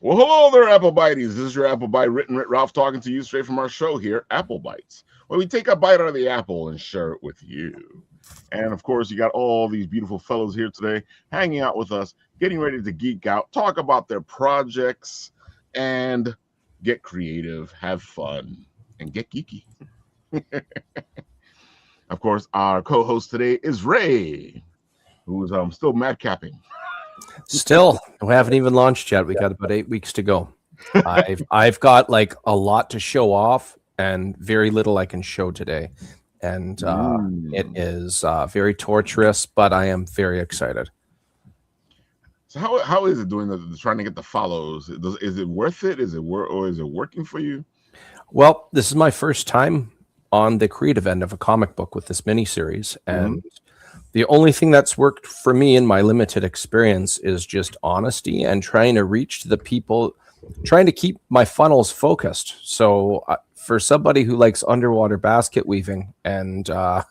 Well, hello there, Apple Bites. This is your Apple Bite Written Writ Ralph talking to you straight from our show here, Apple Bites, where we take a bite out of the apple and share it with you. And of course, you got all these beautiful fellows here today hanging out with us, getting ready to geek out, talk about their projects, and get creative, have fun, and get geeky. Of course, our co-host today is Ray, who's still madcapping. Still, we haven't even launched yet. We got about 8 weeks to go. I've got like a lot to show off and very little I can show today. And it is very torturous, but I am very excited. So how is it doing trying to get the follows? Is it worth it? Is it working for you? Well, this is my first time on the creative end of a comic book with this miniseries, and the only thing that's worked for me in my limited experience is just honesty and trying to reach to the people, trying to keep my funnels focused. So for somebody who likes underwater basket weaving and I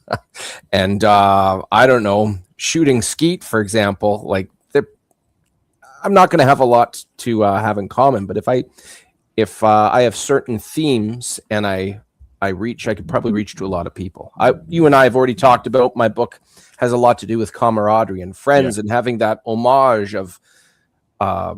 don't know, shooting skeet, for example, like I'm not going to have a lot to have in common. But if I have certain themes and I could probably reach to a lot of people. You and I have already talked about my book has a lot to do with camaraderie and friends, and having that homage of a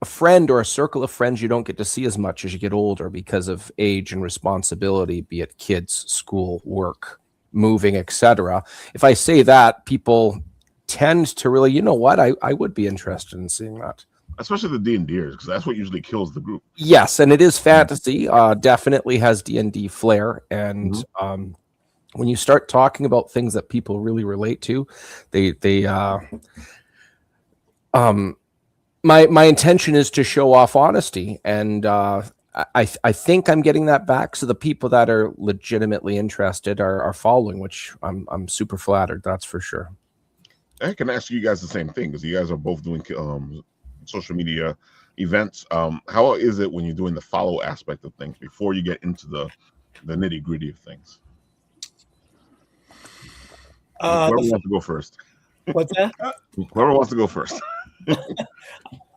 friend or a circle of friends you don't get to see as much as you get older because of age and responsibility, be it kids, school, work, moving, etc. If I say that, people tend to really, you know what, I would be interested in seeing that. Especially the D&Ders, because that's what usually kills the group. Yes, and it is fantasy. Definitely has D&D flair, and when you start talking about things that people really relate to, my intention is to show off honesty, and I think I'm getting that back. So the people that are legitimately interested are following, which I'm super flattered. That's for sure. I can ask you guys the same thing because you guys are both doing social media events. How is it when you're doing the follow aspect of things before you get into the nitty gritty of things? Whoever wants to go first. What's that? Whoever wants to go first.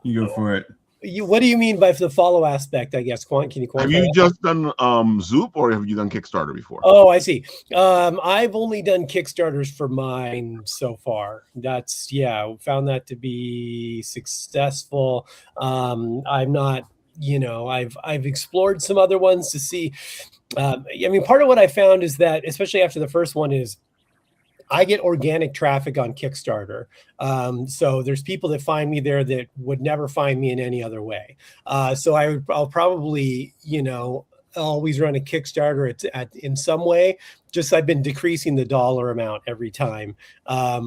You go for it. What do you mean by the follow aspect, I guess? Can you quantify? Have you just done Zoop or have you done Kickstarter before? Oh, I see. I've only done Kickstarters for mine so far. Found that to be successful. I'm not, I've explored some other ones to see. Part of what I found is that, especially after the first one, is I get organic traffic on Kickstarter. So there's people that find me there that would never find me in any other way. So I'll probably, always run a Kickstarter in some way. Just I've been decreasing the dollar amount every time. I've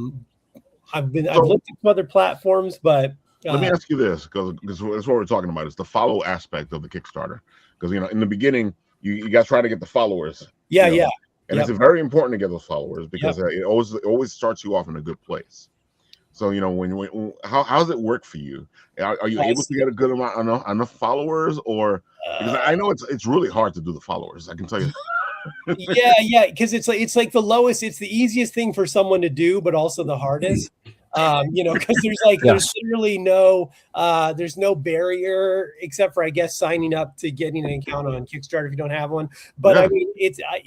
looked at some other platforms, but let me ask you this, because that's what we're talking about, is the follow aspect of the Kickstarter. Because in the beginning, you guys try to get the followers. Yeah. And it's very important to get those followers because it always starts you off in a good place. So how does it work for you? Are you able to get a good amount enough followers, or because I know it's really hard to do the followers, I can tell you. Yeah, because it's like the lowest, it's the easiest thing for someone to do, but also the hardest. Because there's literally there's no barrier except for, I guess, signing up to getting an account on Kickstarter if you don't have one. But I mean,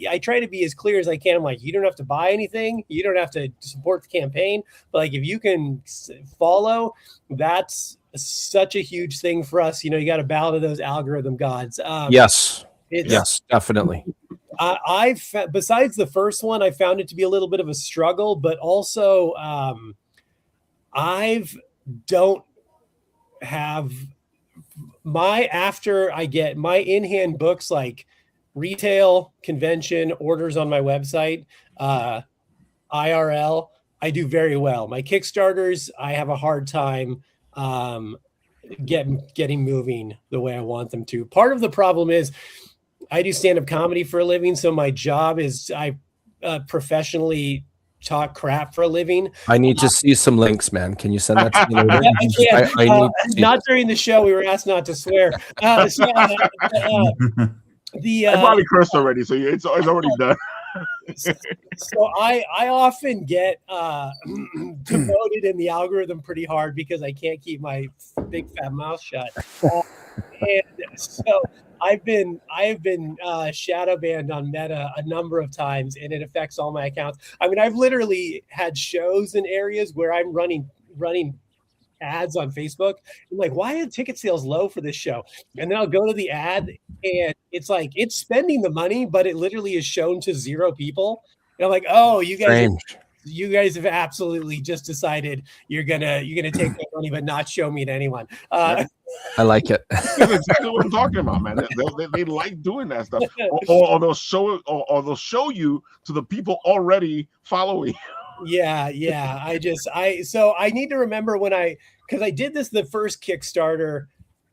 I try to be as clear as I can. I'm like, you don't have to buy anything, you don't have to support the campaign, but like if you can follow, that's such a huge thing for us. You got to bow to those algorithm gods. Yes, definitely. Besides the first one, I found it to be a little bit of a struggle, but also after I get my in-hand books, like retail, convention, orders on my website, IRL, I do very well. My Kickstarters, I have a hard time getting moving the way I want them to. Part of the problem is I do stand-up comedy for a living, so my job is I professionally talk crap for a living. I need to see some links, man. Can you send that to me later? I can't. Not during the show. We were asked not to swear. I probably cursed already, so it's already done. So I often get demoted in the algorithm pretty hard because I can't keep my big fat mouth shut. And so I've been shadow banned on Meta a number of times, and it affects all my accounts. I mean, I've literally had shows in areas where I'm running ads on Facebook. I'm like, why are ticket sales low for this show? And then I'll go to the ad, and it's like it's spending the money, but it literally is shown to 0 people. And I'm like, oh, you guys have absolutely just decided you're gonna take my money but not show me to anyone. I like it. That's exactly what I'm talking about, man. They like doing that stuff, or they'll show it, or they'll show you to the people already following. Yeah. So I need to remember because I did this the first Kickstarter,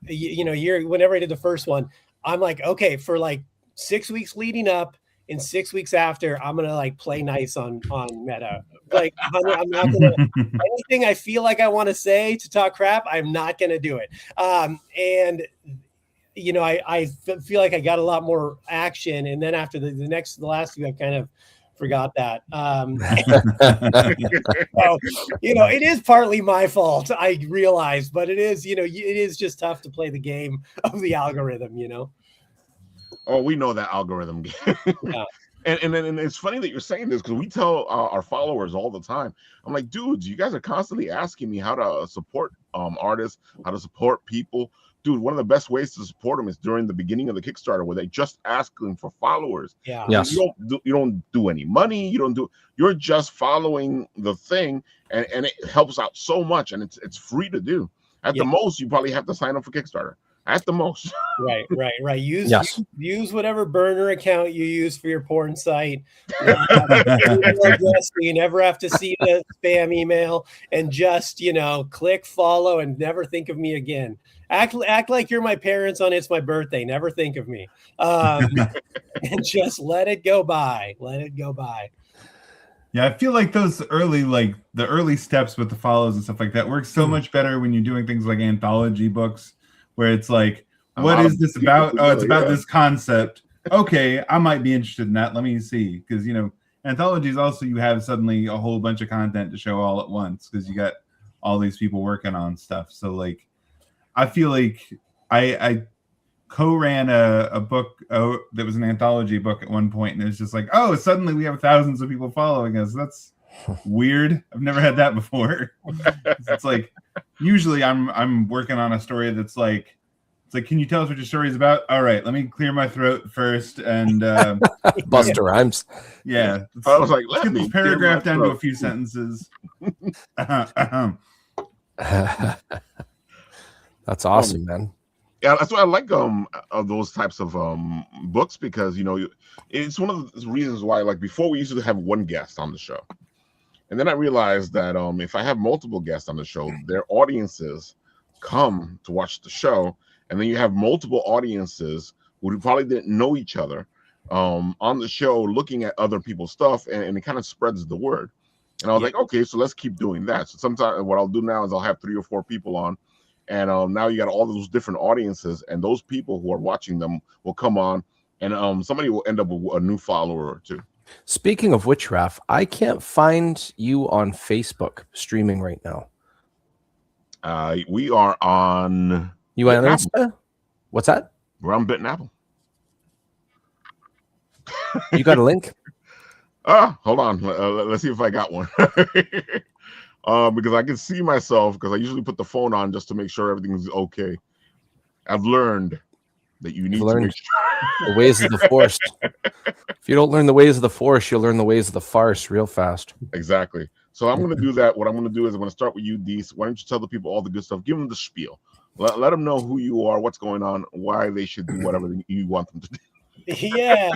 whenever I did the first one, I'm like, okay, for like 6 weeks leading up and 6 weeks after, I'm gonna like play nice on Meta. Like I'm not gonna anything I feel like I want to say to talk crap, I'm not gonna do it. And I feel like I got a lot more action, and then after the last few, I kind of forgot that. So, it is partly my fault, I realize, but it is just tough to play the game of the algorithm, Oh, we know that algorithm game. Yeah. And it's funny that you're saying this because we tell our followers all the time. I'm like, dudes, you guys are constantly asking me how to support artists, how to support people. Dude, one of the best ways to support them is during the beginning of the Kickstarter, where they just asking for followers. Yeah. Yes. You don't do any money. You're just following the thing, and it helps out so much, and it's free to do. At the most, you probably have to sign up for Kickstarter. At the most. Right. Use whatever burner account you use for your porn site. You never have to see the spam email, and just click follow and never think of me again. Act like you're my parents on It's My Birthday. Never think of me. And just let it go by. Yeah, I feel like those the early steps with the follows and stuff like that works so much better when you're doing things like anthology books, where it's like, what is this about? Oh, it's about this concept. Okay, I might be interested in that. Let me see. Because, anthologies also, you have suddenly a whole bunch of content to show all at once because you got all these people working on stuff. So, like, I feel like I co-ran a book that was an anthology book at one point, and it's just like, oh, suddenly we have thousands of people following us. That's weird. I've never had that before. It's like, usually I'm working on a story that's like, it's like, can you tell us what your story is about? All right, let me clear my throat first and Buster Rhymes. Yeah, I was like, let's get this paragraph down to a few sentences. That's awesome, man. Yeah, that's why I like of those types of books, because it's one of the reasons why, like, before we used to have one guest on the show, and then I realized that if I have multiple guests on the show, their audiences come to watch the show, and then you have multiple audiences who probably didn't know each other on the show, looking at other people's stuff, and it kind of spreads the word. And I was like, okay, so let's keep doing that. So sometimes what I'll do now is I'll have 3 or 4 people on. And now you got all those different audiences, and those people who are watching them will come on, and somebody will end up with a new follower or 2. Speaking of which, Raph, I can't find you on Facebook streaming right now. We are on. You on Insta? What's that? We're on Bit and Apple. You got a link? Hold on. Let's see if I got one. Because I can see myself, because I usually put the phone on just to make sure everything's okay. I've learned that you need to make sure. The ways of the force. If you don't learn the ways of the force, you'll learn the ways of the farce real fast. Exactly. So I'm going to do that. What I'm going to do is I'm going to start with you, Deece. Why don't you tell the people all the good stuff? Give them the spiel. Let them know who you are, what's going on, why they should do whatever you want them to do. Yeah.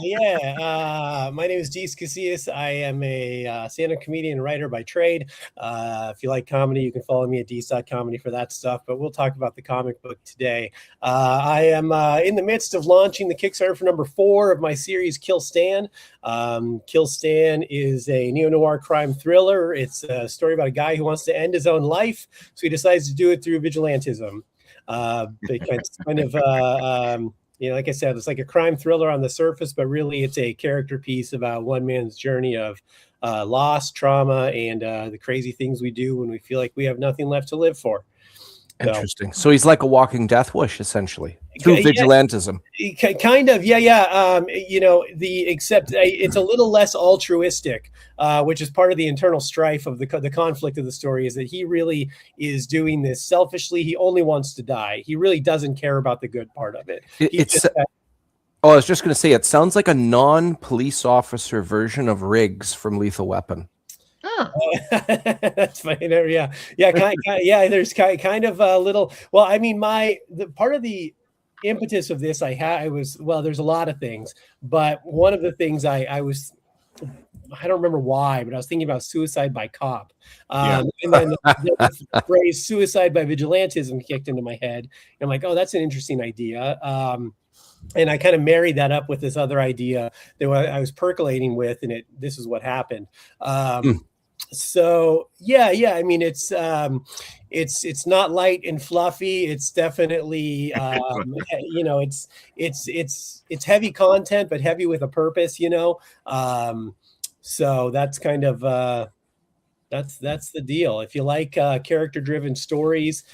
My name is Deece Casillas. I am a stand-up comedian and writer by trade. If you like comedy, you can follow me at deece.comedy for that stuff, but we'll talk about the comic book today. I am in the midst of launching the Kickstarter for number 4 of my series, Kill Stan. Kill Stan is a neo-noir crime thriller. It's a story about a guy who wants to end his own life, so he decides to do it through vigilantism. like I said, it's like a crime thriller on the surface, but really it's a character piece about one man's journey of loss, trauma, and the crazy things we do when we feel like we have nothing left to live for. Interesting. So he's like a walking death wish, essentially, through vigilantism. Kind of, yeah. Except it's a little less altruistic, which is part of the internal strife of the conflict of the story. Is that he really is doing this selfishly? He only wants to die. He really doesn't care about the good part of it. I was just going to say, it sounds like a non-police officer version of Riggs from Lethal Weapon. That's funny. Yeah. There's kind of a little. Well, I mean, the part of the impetus of this there's a lot of things, but one of the things I don't remember why, but I was thinking about suicide by cop, and then the phrase suicide by vigilantism kicked into my head. And I'm like, oh, that's an interesting idea. And I kind of married that up with this other idea that I was percolating with, and this is what happened. So yeah. I mean, it's not light and fluffy. It's definitely, it's heavy content, but heavy with a purpose, so that's kind of, that's the deal. If you like character driven stories,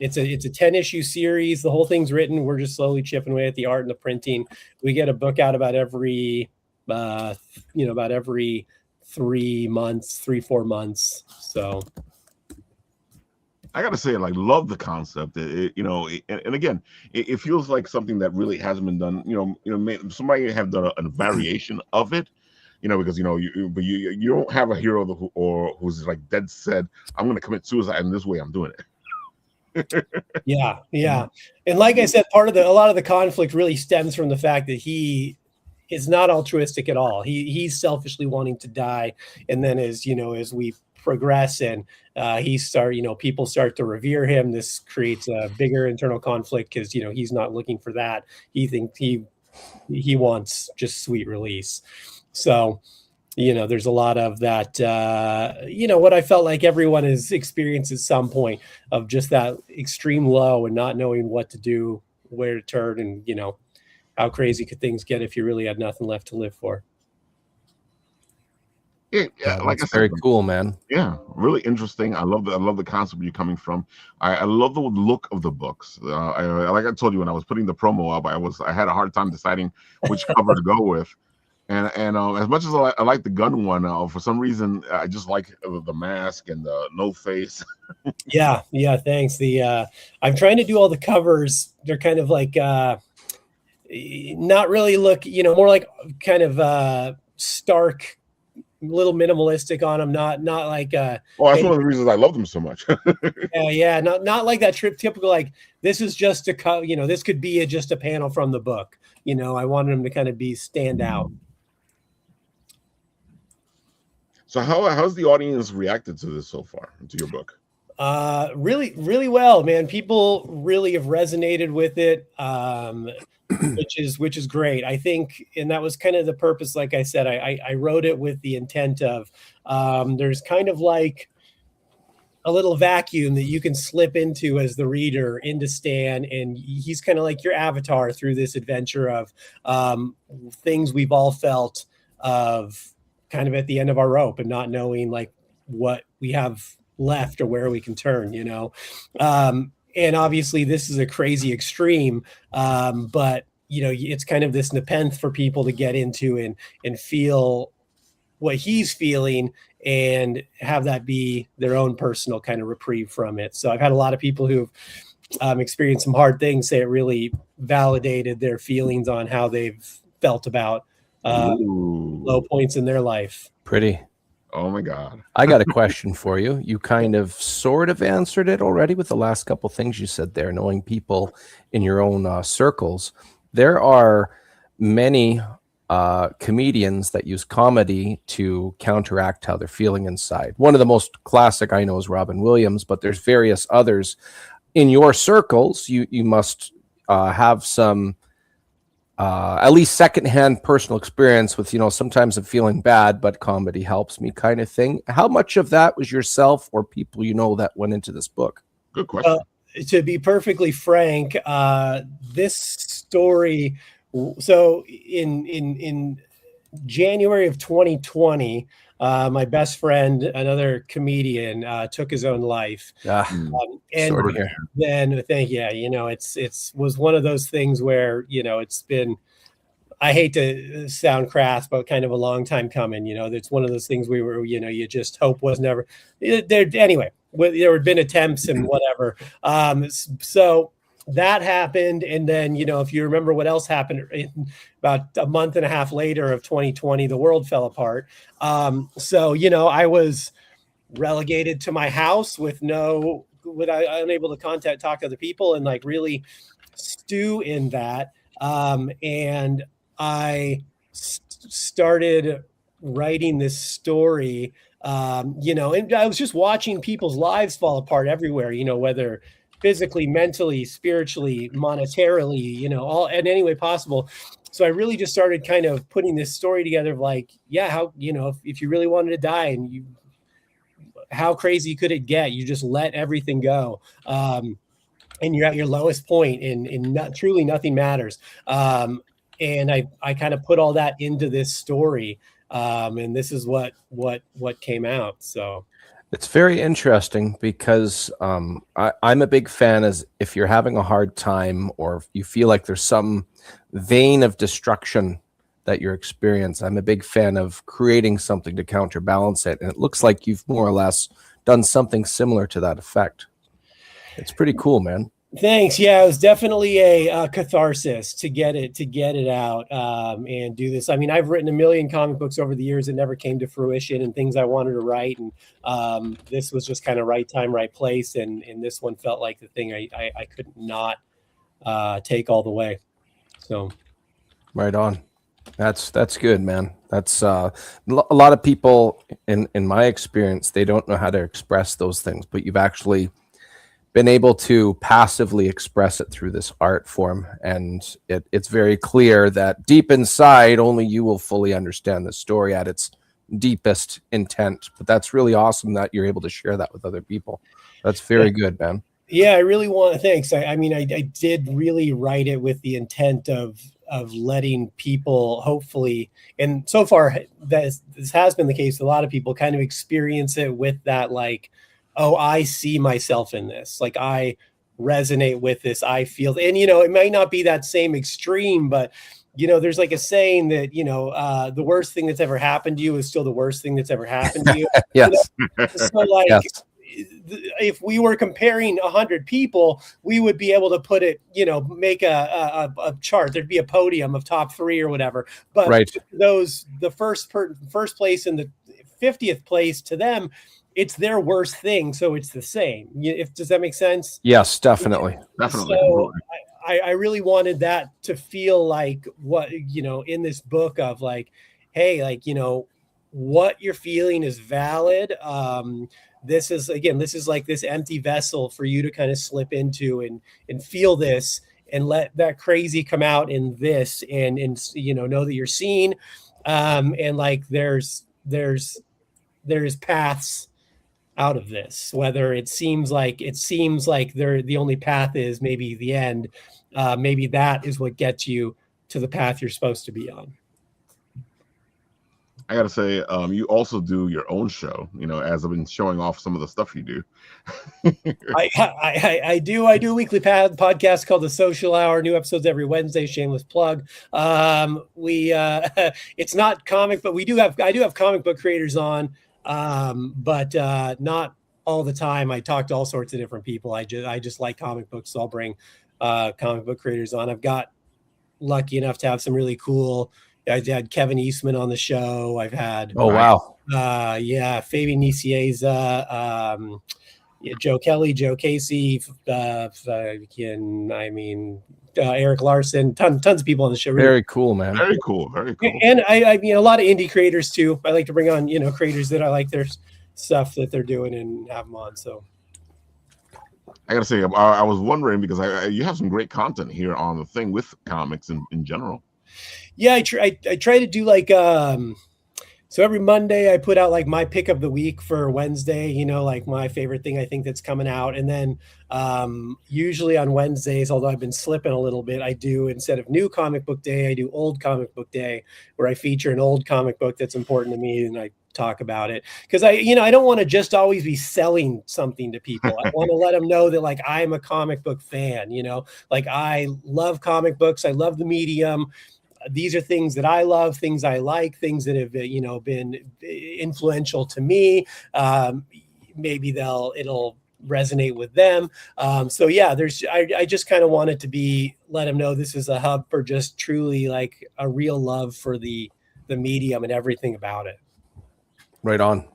it's a 10-issue series. The whole thing's written. We're just slowly chipping away at the art and the printing. We get a book out about every 3 months, 3-4 months. So I gotta say, like, love the concept. And again, it feels like something that really hasn't been done. Somebody have done a variation of it. Because you don't have a hero who's like dead set, I'm going to commit suicide, and this way I'm doing it. Yeah. And like I said, a lot of the conflict really stems from the fact that he is not altruistic at all. He's selfishly wanting to die. And then as we progress and people start to revere him, this creates a bigger internal conflict because, he's not looking for that. He thinks he wants just sweet release. So, there's a lot of that, what I felt like everyone has experienced at some point of just that extreme low and not knowing what to do, where to turn, and, how crazy could things get if you really had nothing left to live for. Yeah, like I said, very cool, man. Yeah, really interesting. I love the concept you're coming from. I love the look of the books. Like I told you, when I was putting the promo up, I had a hard time deciding which cover to go with. And as much as I like the gun one, for some reason I just like the mask and the no face. Yeah. Thanks. I'm trying to do all the covers. They're kind of like not really more like kind of stark, little minimalistic on them. Not like. That's one of the reasons I love them so much. Yeah. Not like that typical like this is just this could be just a panel from the book. I wanted them to kind of stand out. So how's the audience reacted to this so far, to your book? Really, really well, man. People really have resonated with it, which is great. I think, and that was kind of the purpose. Like I said, I wrote it with the intent of there's kind of like a little vacuum that you can slip into as the reader into Stan, and he's kind of like your avatar through this adventure of things we've all felt of kind of at the end of our rope and not knowing like what we have left or where we can turn, and obviously this is a crazy extreme, but it's kind of this nepenthe for people to get into and feel what he's feeling and have that be their own personal kind of reprieve from it. So I've had a lot of people who've experienced some hard things say it really validated their feelings on how they've felt about low points in their life. Pretty. Oh my God. I got a question for you. You kind of sort of answered it already with the last couple things you said there, knowing people in your own circles. There are many comedians that use comedy to counteract how they're feeling inside. One of the most classic I know is Robin Williams, but there's various others. In your circles, you must have some at least secondhand personal experience with, sometimes I'm feeling bad, but comedy helps me kind of thing. How much of that was yourself or people that went into this book? Good question. to be perfectly frank, this story. So in January of 2020, my best friend, another comedian, took his own life. And Sorry to hear. then thank you. You know, it's was one of those things where, you know, it's been, I hate to sound crass, but kind of a long time coming. You know, it's one of those things we were, you know, you just hope was never there. Anyway, there had been attempts and whatever. So that happened. And then, you know, if you remember what else happened, about a month and a half later of 2020, the world fell apart. So, you know, I was relegated to my house with unable to talk to other people and like really stew in that. And I started writing this story, you know, and I was just watching people's lives fall apart everywhere, you know, whether physically, mentally, spiritually, monetarily, you know, all in any way possible. So I really just started kind of putting this story together of like, yeah, how, you know, if you really wanted to die and how crazy could it get? You just let everything go. And you're at your lowest point and truly nothing matters. And I kind of put all that into this story. And this is what came out. So it's very interesting because I'm a big fan as if you're having a hard time or if you feel like there's some vein of destruction that you're experiencing, I'm a big fan of creating something to counterbalance it. And it looks like you've more or less done something similar to that effect. It's pretty cool, man. Thanks. Yeah, it was definitely a catharsis to get it out and do this. I mean, I've written a million comic books over the years that never came to fruition and things I wanted to write. And this was just kind of right time, right place. And this one felt like the thing I could not take all the way. So. Right on. That's good, man. That's a lot of people in my experience, they don't know how to express those things, but you've actually been able to passively express it through this art form. And it's very clear that deep inside, only you will fully understand the story at its deepest intent. But that's really awesome that you're able to share that with other people. That's very good, man. Yeah, I really want. Thanks. I mean, I did really write it with the intent of letting people hopefully, and so far this has been the case. A lot of people kind of experience it with that, like, oh, I see myself in this. Like I resonate with this. I feel, and you know, it might not be that same extreme, but you know, there's like a saying that, you know, the worst thing that's ever happened to you is still the worst thing that's ever happened to you. Yes. You know? So like, yes. If we were comparing 100 people, we would be able to put it, you know, make a chart. There'd be a podium of top 3 or whatever. But right. The first place and the 50th place, to them, it's their worst thing. So it's the same. Does that make sense? Yes, definitely. Definitely. So I really wanted that to feel like what, you know, in this book of like, hey, like, you know, what you're feeling is valid. This is like this empty vessel for you to kind of slip into and feel this and let that crazy come out in this and you know that you're seen. And like there's paths out of this, whether it seems like the only path is maybe the end. Maybe that is what gets you to the path you're supposed to be on. I gotta say, you also do your own show, you know, as I've been showing off some of the stuff you do. I do a weekly podcast called The Social Hour. New episodes every Wednesday. Shameless plug. It's not comic, but I do have comic book creators on, but not all the time. I talk to all sorts of different people. I just like comic books, so I'll bring comic book creators on. I've got lucky enough to have some really cool. I had Kevin Eastman on the show. I've had wow, Fabian Nicieza, Joe Kelly, Joe Casey, Eric Larson, tons of people on the show. Really. Very cool, man. Very cool. And I a lot of indie creators too. I like to bring on, you know, creators that I like their stuff that they're doing and have them on. So I gotta say, I was wondering because you have some great content here on the thing with comics in general. Yeah, I try to do like So every Monday I put out like my pick of the week for Wednesday, you know, like my favorite thing I think that's coming out. And then usually on Wednesdays, although I've been slipping a little bit, I do, instead of new comic book day, I do old comic book day, where I feature an old comic book that's important to me and I talk about it. Because I don't want to just always be selling something to people. I want to let them know that like I'm a comic book fan, you know, like I love comic books. I love the medium. These are things that I love, things I like, things that have, you know, been influential to me. Maybe it'll resonate with them. So yeah, I just kind of wanted to let them know this is a hub for just truly like a real love for the medium and everything about it. Right on.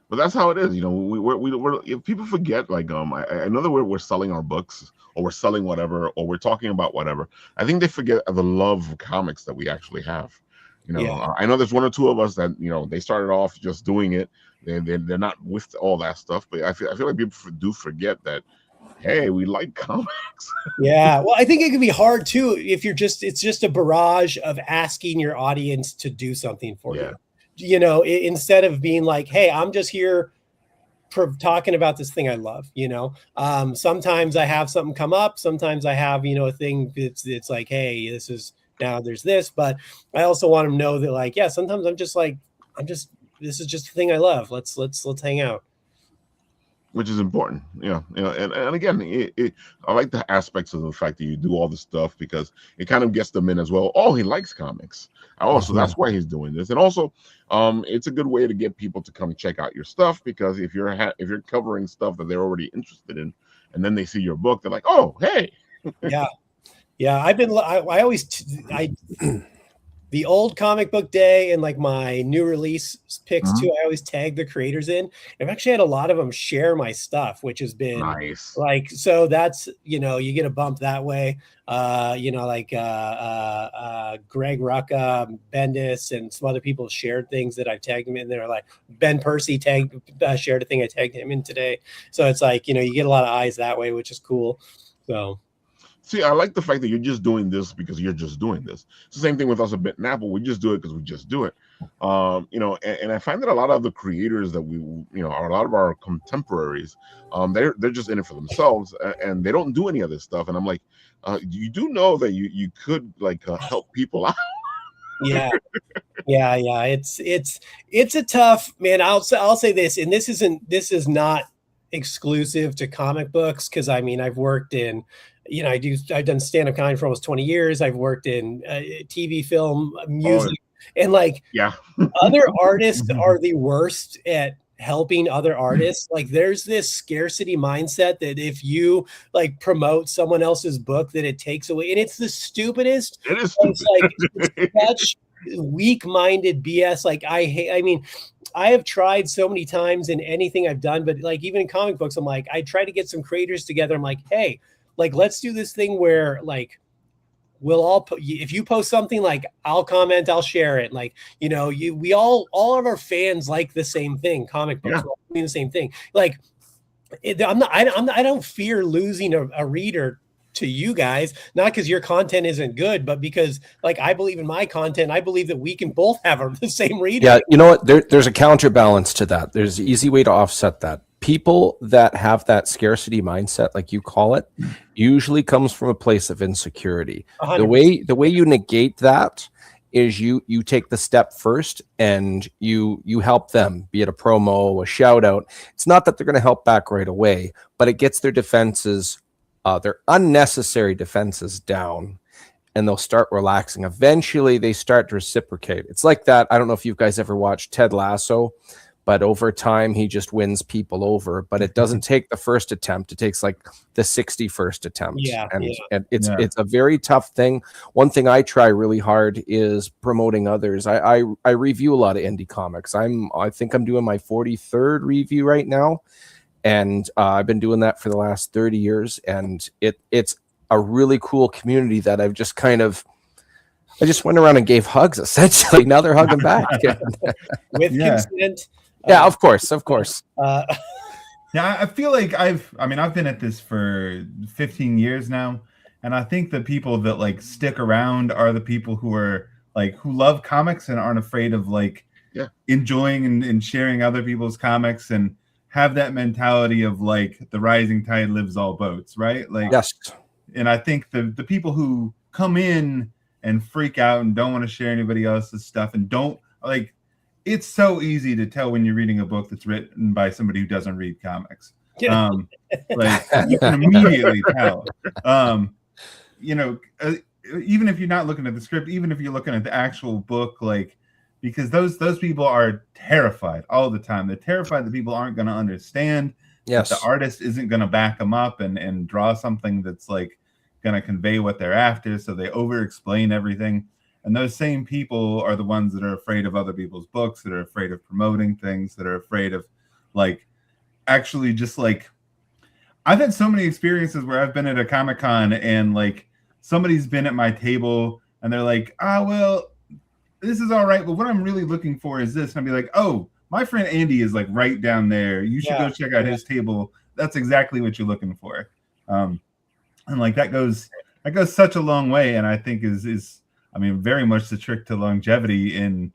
But that's how it is, you know. We're if people forget, like I know that we're selling our books, or we're selling whatever, or we're talking about whatever. I think they forget the love of comics that we actually have. You know, Yeah. I know there's one or two of us that, you know, they started off just doing it. They're not with all that stuff, but I feel like people do forget that. Hey, we like comics. Yeah. Well, I think it can be hard too if it's just a barrage of asking your audience to do something for you. You know, instead of being like, hey, I'm just here talking about this thing I love, you know. Sometimes I have something come up. Sometimes I have, you know, a thing it's like, hey, there's this, but I also want them to know that like, yeah, sometimes this is just the thing I love. Let's hang out. Which is important, and again, I like the aspects of the fact that you do all this stuff, because it kind of gets them in as well. Oh, he likes comics. Also, that's why he's doing this, and also, it's a good way to get people to come check out your stuff, because if you're covering stuff that they're already interested in, and then they see your book, they're like, oh, hey, yeah. The old comic book day and like my new release picks too, I always tag the creators in. I've actually had a lot of them share my stuff, which has been nice. Like, so that's, you know, you get a bump that way. You know, like Greg Rucka, Bendis, and some other people shared things that I tagged him in. They're like Ben Percy shared a thing I tagged him in today. So it's like, you know, you get a lot of eyes that way, which is cool. So see, I like the fact that you're just doing this because you're just doing this. It's the same thing with us at Bitten Apple. We just do it because we just do it. You know, and I find that a lot of the creators that a lot of our contemporaries, they're just in it for themselves, and they don't do any of this stuff. And I'm like, you do know that you could like help people out. Yeah. It's a tough, man. I'll say this, and this is not exclusive to comic books, because I mean I've worked in, you know, I've done stand-up comedy for almost 20 years. I've worked in TV, film, music, and like other artists are the worst at helping other artists. Like there's this scarcity mindset that if you like promote someone else's book, that it takes away, and it's the stupidest. It is stupid. It's like such weak-minded BS. Like I mean, I have tried so many times in anything I've done, but like even in comic books, I'm like, I try to get some creators together. I'm like, hey, like, let's do this thing where like we'll all if you post something, like I'll comment, I'll share it. Like, you know, we all of our fans like the same thing. Comic books, we're all doing the same thing. Like, I don't fear losing a reader to you guys, not because your content isn't good, but because like I believe in my content. I believe that we can both have the same reader. Yeah, you know what? There's a counterbalance to that. There's an easy way to offset that. People that have that scarcity mindset, like you call it, usually comes from a place of insecurity. 100%. The way you negate that is you take the step first and you help them, be it a promo, a shout out. It's not that they're going to help back right away, but it gets their defenses, their unnecessary defenses down, and they'll start relaxing. Eventually they start to reciprocate. It's like that. I don't know if you guys ever watched Ted Lasso, but over time he just wins people over. But it doesn't take the first attempt. It takes like the 61st attempt. And it's a very tough thing. One thing I try really hard is promoting others. I review a lot of indie comics. I think I'm doing my 43rd review right now. And I've been doing that for the last 30 years. And it's a really cool community that I've just I just went around and gave hugs, essentially. Now they're hugging back. With consent. Yeah, of course. Yeah, I feel like I've been at this for 15 years now, and I think the people that like stick around are the people who are like who love comics and aren't afraid of like enjoying and sharing other people's comics and have that mentality of like the rising tide lifts all boats, right? Like, yes. And I think the people who come in and freak out and don't want to share anybody else's stuff and don't like, it's so easy to tell when you're reading a book that's written by somebody who doesn't read comics. Like you can immediately tell. Even if you're not looking at the script, even if you're looking at the actual book, like, because those people are terrified all the time. They're terrified that people aren't going to understand. Yes. That the artist isn't going to back them up and draw something that's like going to convey what they're after. So they over explain everything. And those same people are the ones that are afraid of other people's books, that are afraid of promoting things, that are afraid of like actually just like, I've had so many experiences where I've been at a Comic-Con and like somebody's been at my table and they're like, well, this is all right, but what I'm really looking for is this. And I'll be like, oh, my friend Andy is like right down there. You should go check out his table. That's exactly what you're looking for. And like that goes such a long way. And I think is very much the trick to longevity in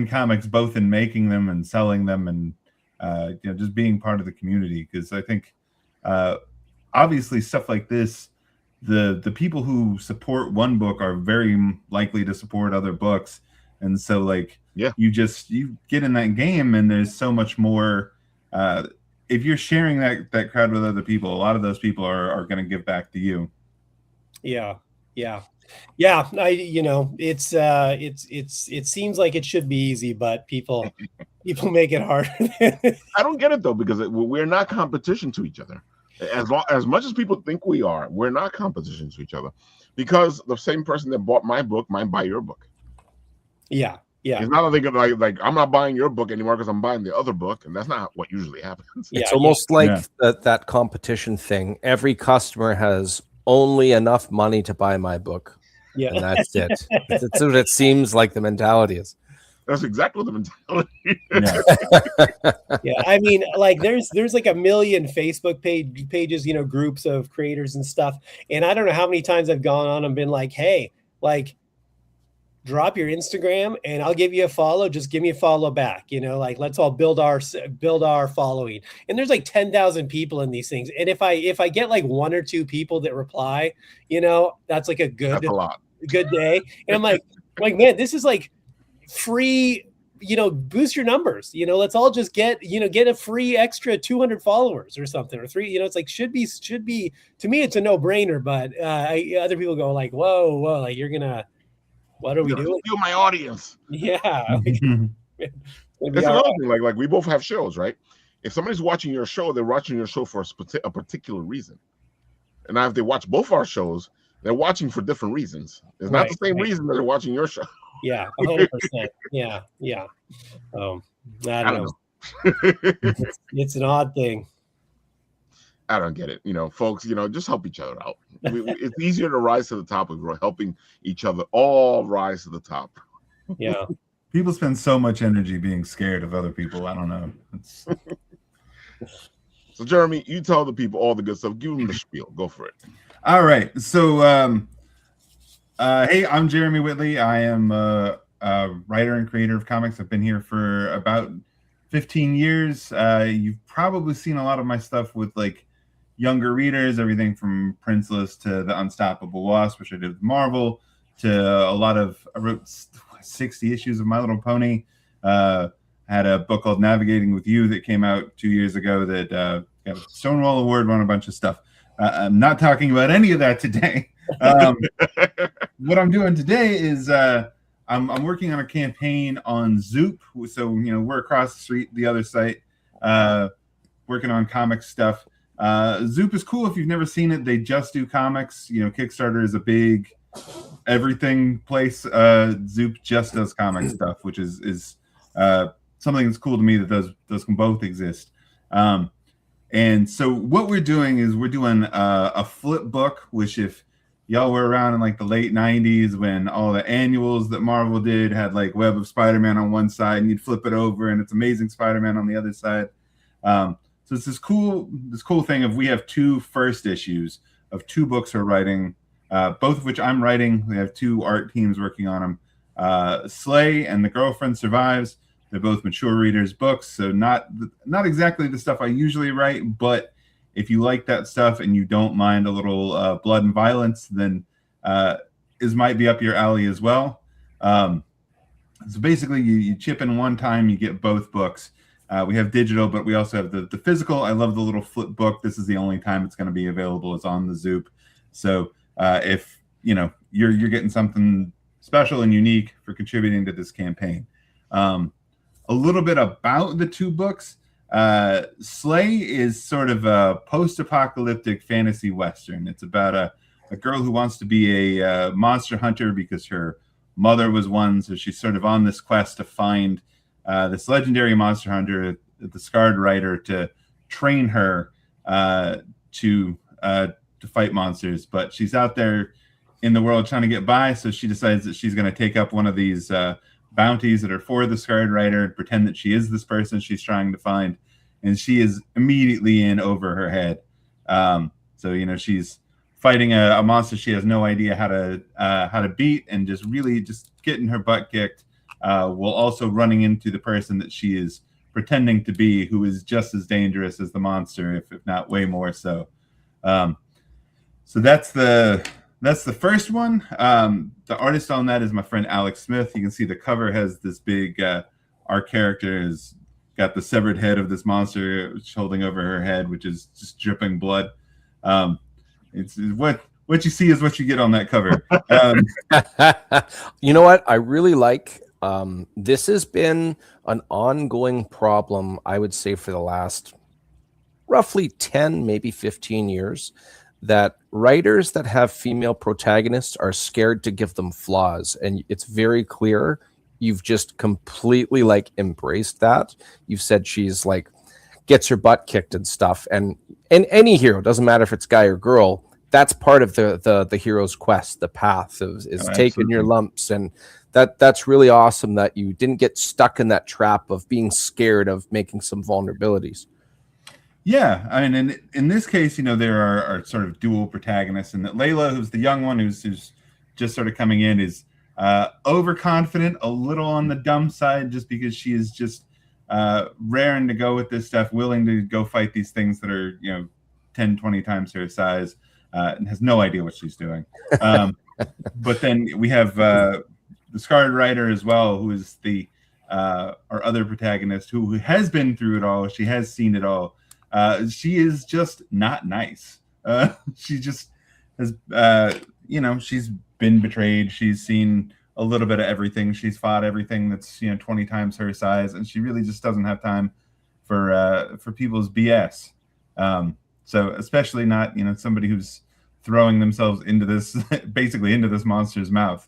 comics, both in making them and selling them and just being part of the community. Because I think obviously stuff like this, the people who support one book are very likely to support other books. And so like, you get in that game and there's so much more. If you're sharing that crowd with other people, a lot of those people are going to give back to you. Yeah. It seems like it should be easy, but people make it hard. I don't get it though, because we're not competition to each other. As much as people think we are, we're not competition to each other, because the same person that bought my book might buy your book. Yeah. It's not like I'm not buying your book anymore because I'm buying the other book, and that's not what usually happens. It's almost like that competition thing. Every customer has only enough money to buy my book. Yeah, and that's it. That's what it seems like the mentality is. That's exactly the mentality. Yeah, I mean, like there's like a million Facebook pages, groups of creators and stuff. And I don't know how many times I've gone on and been like, hey, like drop your Instagram and I'll give you a follow. Just give me a follow back. Like let's all build our following. And there's like 10,000 people in these things. And if I get like one or two people that reply, that's like that's a lot. Good day. And I'm like, man, this is like free, boost your numbers, let's all just get a free extra 200 followers or something, or 3, it's like, should be, to me, it's a no brainer, but other people go like, whoa, like what are we doing? Steal my audience. Yeah. That's another thing. Like we both have shows, right? If somebody's watching your show, they're watching your show for a particular reason. And now if they watch both our shows, they're watching for different reasons. It's not the same reason that they're watching your show. Yeah, 100%. Yeah. I don't know. It's an odd thing. I don't get it. Folks, just help each other out. It's easier to rise to the top if we're helping each other all rise to the top. Yeah. People spend so much energy being scared of other people. I don't know. So, Jeremy, you tell the people all the good stuff. Give them the spiel. Go for it. All right. So, hey, I'm Jeremy Whitley. I am a writer and creator of comics. I've been here for about 15 years. You've probably seen a lot of my stuff with like younger readers, everything from Princeless to The Unstoppable Wasp, which I did with Marvel, to I wrote 60 issues of My Little Pony. Had a book called Navigating with You that came out 2 years ago that got a Stonewall Award, won a bunch of stuff. I'm not talking about any of that today. What I'm doing today is I'm working on a campaign on Zoop. So, we're across the street, the other site, working on comic stuff. Zoop is cool if you've never seen it. They just do comics. Kickstarter is a big everything place. Zoop just does comic stuff, which is something that's cool to me that those can both exist. And so what we're doing is we're doing a flip book, which if y'all were around in like the late 90s when all the annuals that Marvel did had like Web of Spider-Man on one side and you'd flip it over and it's Amazing Spider-Man on the other side. So it's this cool thing of we have 2 first issues of 2 books we're writing, both of which I'm writing. We have 2 art teams working on them. Slay and The Girlfriend Survives. They're both mature readers books, so not exactly the stuff I usually write, but if you like that stuff and you don't mind a little blood and violence, then is might be up your alley as well. So basically, you chip in one time, you get both books. We have digital, but we also have the physical. I love the little flip book. This is the only time it's going to be available is on the Zoop. So if you're getting something special and unique for contributing to this campaign. A little bit about the two books. Slay is sort of a post-apocalyptic fantasy western. It's about a girl who wants to be a monster hunter because her mother was one, so she's sort of on this quest to find this legendary monster hunter, the Scarred Rider, to train her to fight monsters. But she's out there in the world trying to get by, so she decides that she's going to take up one of these bounties that are for the Scarred Rider and pretend that she is this person she's trying to find, and she is immediately in over her head. So she's fighting a monster she has no idea how to beat, and just really just getting her butt kicked, while also running into the person that she is pretending to be, who is just as dangerous as the monster, if not way more so. So that's the first one. The artist on that is my friend Alex Smith. You can see the cover has this big, our character has got the severed head of this monster holding over her head, which is just dripping blood. It's what you see is what you get on that cover. You know what? I really like, this has been an ongoing problem, I would say, for the last roughly 10, maybe 15 years, that writers that have female protagonists are scared to give them flaws. And it's very clear you've just completely embraced that. You've said she's gets her butt kicked and stuff. And any hero, doesn't matter if it's guy or girl, that's part of the hero's quest, the path is taking your lumps. And that's really awesome that you didn't get stuck in that trap of being scared of making some vulnerabilities. Yeah, I mean, in this case, there are sort of dual protagonists, and that Layla, who's the young one, who's just sort of coming in, is overconfident, a little on the dumb side, just because she is just raring to go with this stuff, willing to go fight these things that are 10, 20 times her size, and has no idea what she's doing. But then we have the Scarred Rider as well, who is our other protagonist, who has been through it all. She has seen it all. She is just not nice. She just has, she's been betrayed. She's seen a little bit of everything. She's fought everything that's 20 times her size, and she really just doesn't have time for people's BS. So especially not somebody who's throwing themselves into this basically into this monster's mouth.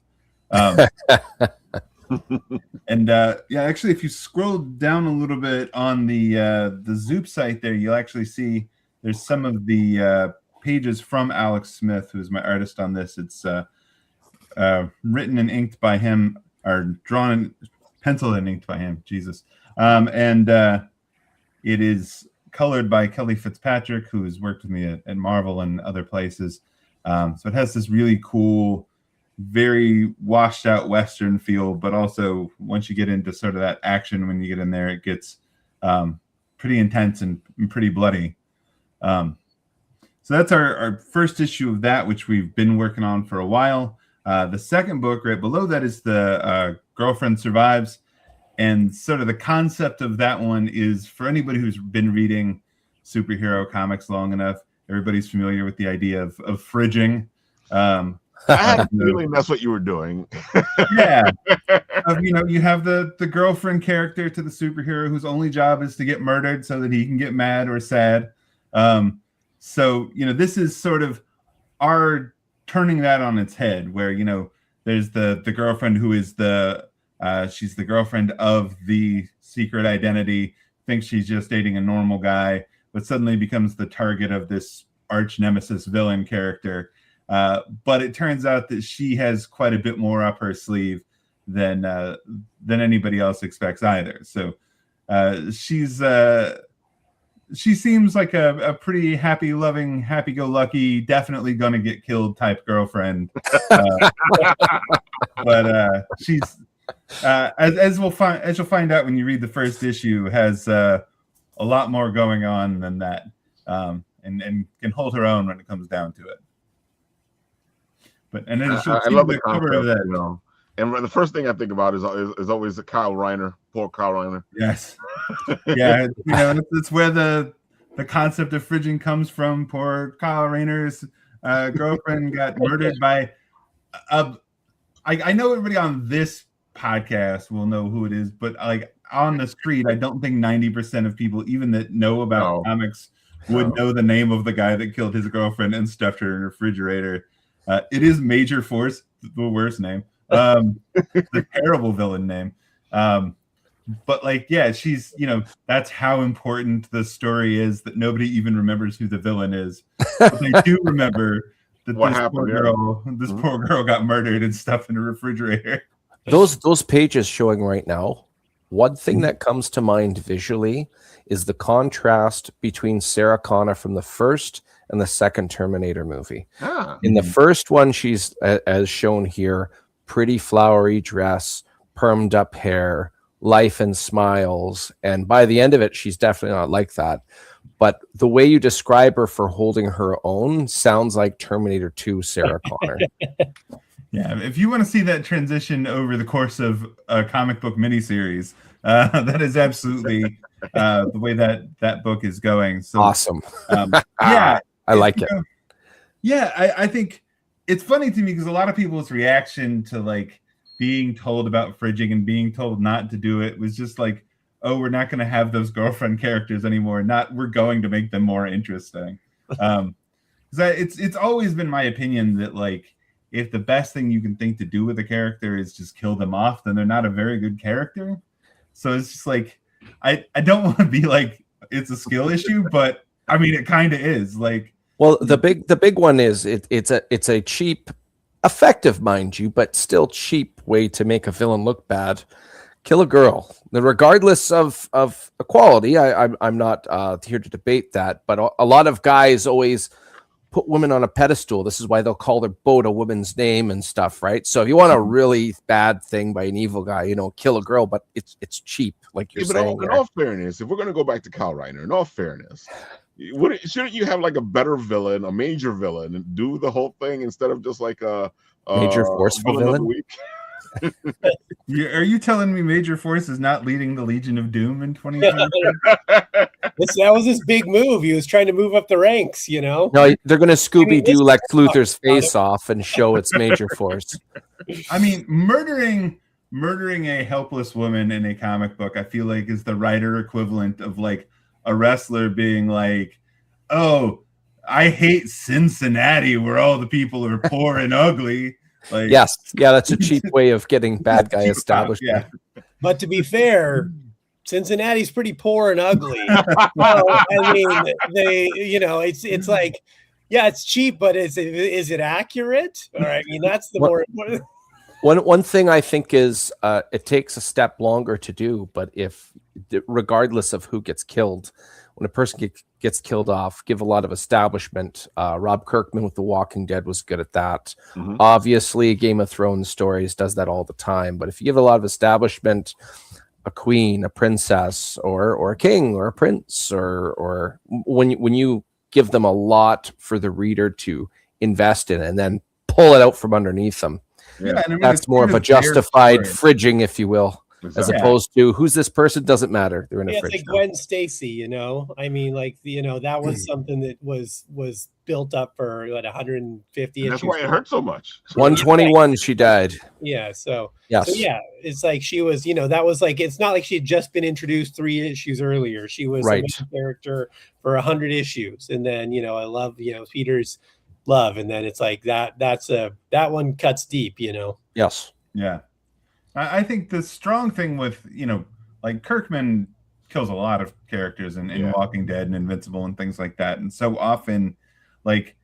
And actually, if you scroll down a little bit on the Zoop site there, you'll actually see there's some of the pages from Alex Smith, who's my artist on this. It's written and inked by him, or drawn and penciled and inked by him. Jesus. And it is colored by Kelly Fitzpatrick, who has worked with me at Marvel and other places. So it has this really cool, very washed out Western feel, but also once you get into sort of that action, when you get in there, it gets pretty intense and pretty bloody. So that's our first issue of that, which we've been working on for a while. The second book right below that is the Girlfriend Survives. And sort of the concept of that one is, for anybody who's been reading superhero comics long enough, everybody's familiar with the idea of fridging. I had a feeling that's what you were doing. Yeah. You have the girlfriend character to the superhero whose only job is to get murdered so that he can get mad or sad. So this is sort of our turning that on its head, where, there's the girlfriend who is she's the girlfriend of the secret identity, thinks she's just dating a normal guy, but suddenly becomes the target of this arch nemesis villain character. But it turns out that she has quite a bit more up her sleeve than anybody else expects either. So she seems like a pretty happy, loving, happy-go-lucky, definitely gonna get killed type girlfriend. but she's as you'll find out when you read the first issue, has a lot more going on than that, and can hold her own when it comes down to it. But and then I love the cover of that. You know, and the first thing I think about is always the Kyle Reiner, poor Kyle Reiner. Yes, yeah, you know, that's where the concept of fridging comes from. Poor Kyle Reiner's girlfriend got murdered by. I know everybody on this podcast will know who it is, but like on the street, I don't think 90% of people, even that know about comics, would know the name of the guy that killed his girlfriend and stuffed her in a refrigerator. It is Major Force, the worst name, the terrible villain name. But like, yeah, she's, you know, that's how important the story is that nobody even remembers who the villain is. But they do remember that this poor girl got murdered and stuffed in a refrigerator. Those pages showing right now, one thing that comes to mind visually is the contrast between Sarah Connor from the first and the second Terminator movie. In the first one, she's, as shown here, pretty flowery dress, permed up hair, life and smiles, and by the end of it, she's definitely not like that. But the way you describe her for holding her own sounds like Terminator 2 Sarah Connor. Yeah, if you want to see that transition over the course of a comic book miniseries, that is absolutely the way that book is going. So awesome. Yeah, I like it. Yeah, I think it's funny to me because a lot of people's reaction to like being told about fridging and being told not to do it was just like, oh, we're not going to have those girlfriend characters anymore. We're going to make them more interesting. It's always been my opinion that like, if the best thing you can think to do with a character is just kill them off, then they're not a very good character. So it's just like, I don't want to be like, it's a skill issue, but I mean, it kind of is. Like, well, the big one is it's a cheap, effective, mind you, but still cheap way to make a villain look bad. Kill a girl, regardless of equality. I'm not here to debate that, but a lot of guys always put women on a pedestal. This is why they'll call their boat a woman's name and stuff, right? So if you want a really bad thing by an evil guy, you know, kill a girl, but it's cheap, like you're saying. But in all fairness, if we're going to go back to Kyle Reiner, in all fairness, shouldn't you have like a better villain, a major villain, and do the whole thing instead of just like a major forceful villain? Of the week? Are you telling me Major Force is not leading the Legion of Doom in 2020? That was his big move. He was trying to move up the ranks, you know? No, they're going to Scooby-Doo Lex Luthor's face off and show it's Major Force. I mean, murdering a helpless woman in a comic book, I feel like is the writer equivalent of like a wrestler being like, oh, I hate Cincinnati where all the people are poor and ugly. Like, yes, yeah, that's a cheap way of getting bad guy established. Yeah. But to be fair, Cincinnati's pretty poor and ugly. Well, I mean, it's like, yeah, it's cheap, but is it accurate? All right, I mean, that's the more important. One thing I think is it takes a step longer to do, but regardless of who gets killed, when a person gets killed off, give a lot of establishment. Rob Kirkman with The Walking Dead was good at that. Mm-hmm. Obviously, Game of Thrones stories does that all the time. But if you give a lot of establishment, a queen, a princess, or a king, or a prince, or when you give them a lot for the reader to invest in and then pull it out from underneath them, that's more of a justified fridging, if you will. Exactly. As opposed to who's this person doesn't matter. They're in a fridge. It's like Gwen Stacy, you know. I mean, like that was something that was built up for 150. That's why it hurt so much. 121, she died. Yeah. So yes. So yeah, it's like she was. That was like it's not like she had just been introduced 3 issues earlier. She was a main character for 100 issues, and then I love Peter's love, and then it's like that. That one cuts deep, Yes. Yeah. I think the strong thing with, like Kirkman kills a lot of characters in Walking Dead and Invincible and things like that. And so often, like,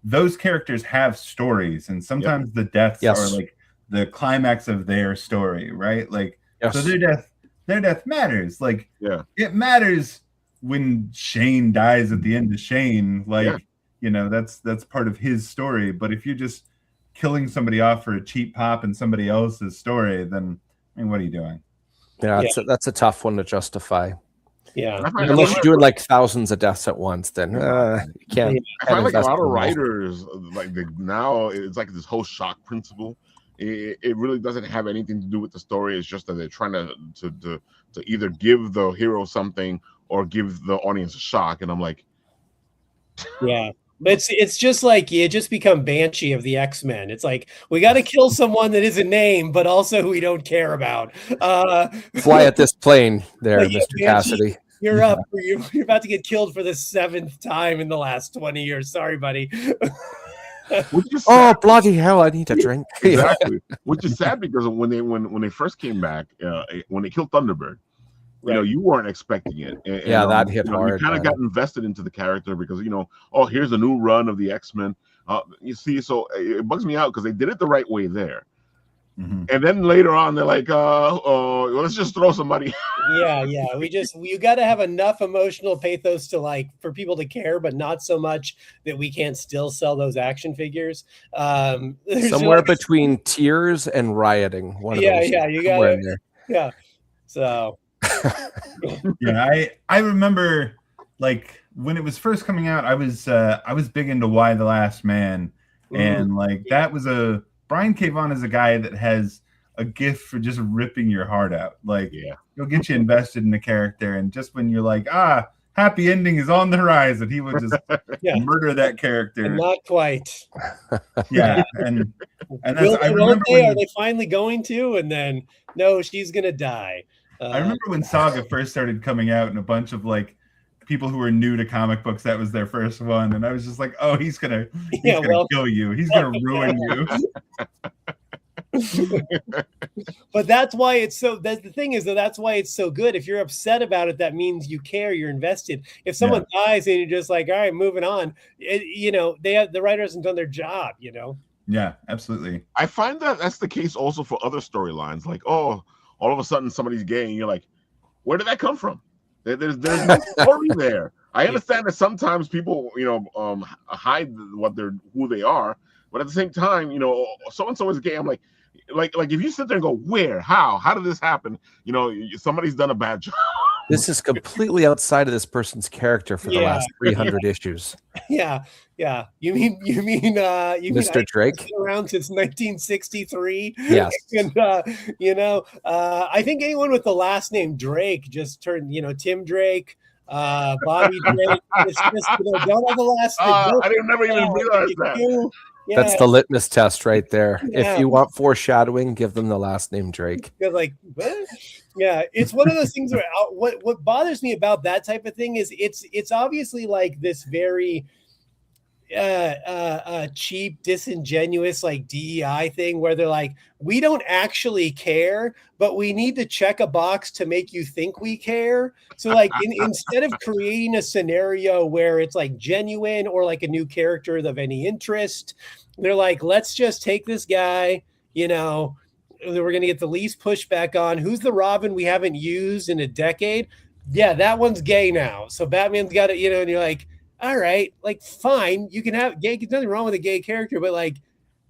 those characters have stories, and sometimes the deaths are like the climax of their story, right? Like, so their death matters. Like, it matters when Shane dies at the end of Shane. Like, that's part of his story. But if you're just killing somebody off for a cheap pop in somebody else's story, then I mean, what are you doing? Yeah, that's a tough one to justify. Yeah, unless you're doing like thousands of deaths at once, then you can't. I find like a lot of writers, like now it's like this whole shock principle. It really doesn't have anything to do with the story. It's just that they're trying to either give the hero something or give the audience a shock. And I'm like, yeah. But it's just like you just become Banshee of the X-Men. It's like we got to kill someone that isn't named, but also we don't care about. Fly at this plane, there, like, Mr. Cassidy. You're up. You're about to get killed for the 7th time in the last 20 years. Sorry, buddy. Oh, bloody hell! I need a drink. Exactly. Which is sad because when they first came back, when they killed Thunderbird, you weren't expecting it. And, that hit hard. You kind of got invested into the character because here's a new run of the X-Men. You see, so it bugs me out because they did it the right way there. Mm-hmm. And then later on, they're like, let's just throw somebody. Yeah. You got to have enough emotional pathos to for people to care, but not so much that we can't still sell those action figures. Somewhere between tears and rioting. One of those. Yeah, you got it. Yeah. So. Yeah, I remember like when it was first coming out, I was big into Y the Last Man, and that was Brian K. Vaughan is a guy that has a gift for just ripping your heart out. He'll get you invested in the character, and just when you're like, happy ending is on the horizon, he would just murder that character. And not quite. Yeah, and that's, are they finally going to? And then no, she's gonna die. I remember when Saga first started coming out, and a bunch of people who were new to comic books, that was their first one, and I was just like, oh, he's gonna kill you. He's gonna ruin you. But that's why it's so. That's the thing is that's why it's so good. If you're upset about it, that means you care. You're invested. If someone dies and you're just like, all right, moving on. The writer hasn't done their job. Yeah, absolutely. I find that that's the case also for other storylines. Like, all of a sudden somebody's gay, and you're like, where did that come from? There's no story there. I understand that sometimes people, hide who they are, but at the same time, so and so is gay. I'm like if you sit there and go, where, how did this happen? Somebody's done a bad job. This is completely outside of this person's character for the last 300 issues. Yeah. You mean Mr. Drake? Been around since 1963. Yes. And I think anyone with the last name Drake just turned, Tim Drake, Bobby Drake. It's just don't have the last name. I didn't never even realize that. Yeah. That's the litmus test right there. Yeah. If you want foreshadowing, give them the last name Drake. You're like, what? Yeah, it's one of those things where what bothers me about that type of thing is it's obviously like this very cheap, disingenuous DEI thing where they're like, we don't actually care, but we need to check a box to make you think we care. So instead of creating a scenario where it's genuine or a new character of any interest, they're like, let's just take this guy, we're going to get the least pushback on. Who's the Robin we haven't used in a decade? Yeah, that one's gay now. So Batman's got it, and you're like, all right, fine. You can have gay. There's nothing wrong with a gay character, but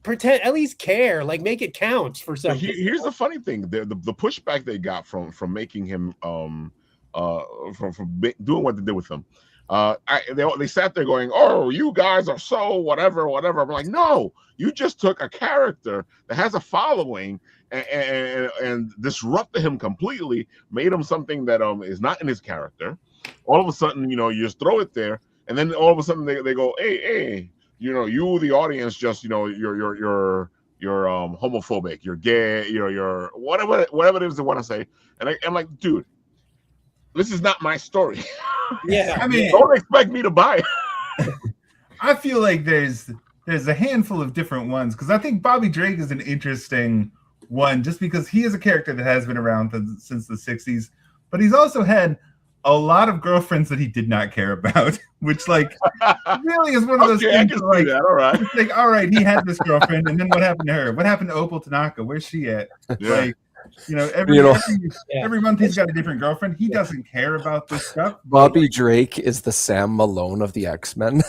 pretend, at least care, make it count for something. Here's the funny thing: the pushback they got from making him from doing what they did with him. They sat there going, "Oh, you guys are so whatever." I'm like, no, you just took a character that has a following and disrupted him completely, made him something that is not in his character. All of a sudden, you just throw it there, and then all of a sudden they go, hey, you the audience just you're homophobic, you're gay, you're whatever it is they want to say, and I'm like, dude, this is not my story. Yeah, I mean, don't expect me to buy it. I feel like there's a handful of different ones, because I think Bobby Drake is an interesting one just because he is a character that has been around since the 60s, but he's also had a lot of girlfriends that he did not care about, which really is one of those things. All right. All right, he had this girlfriend, and then what happened to her? What happened to Opal Tanaka? Where's she at? Yeah. Every month he's got a different girlfriend. He doesn't care about this stuff. Bobby Drake is the Sam Malone of the X-Men.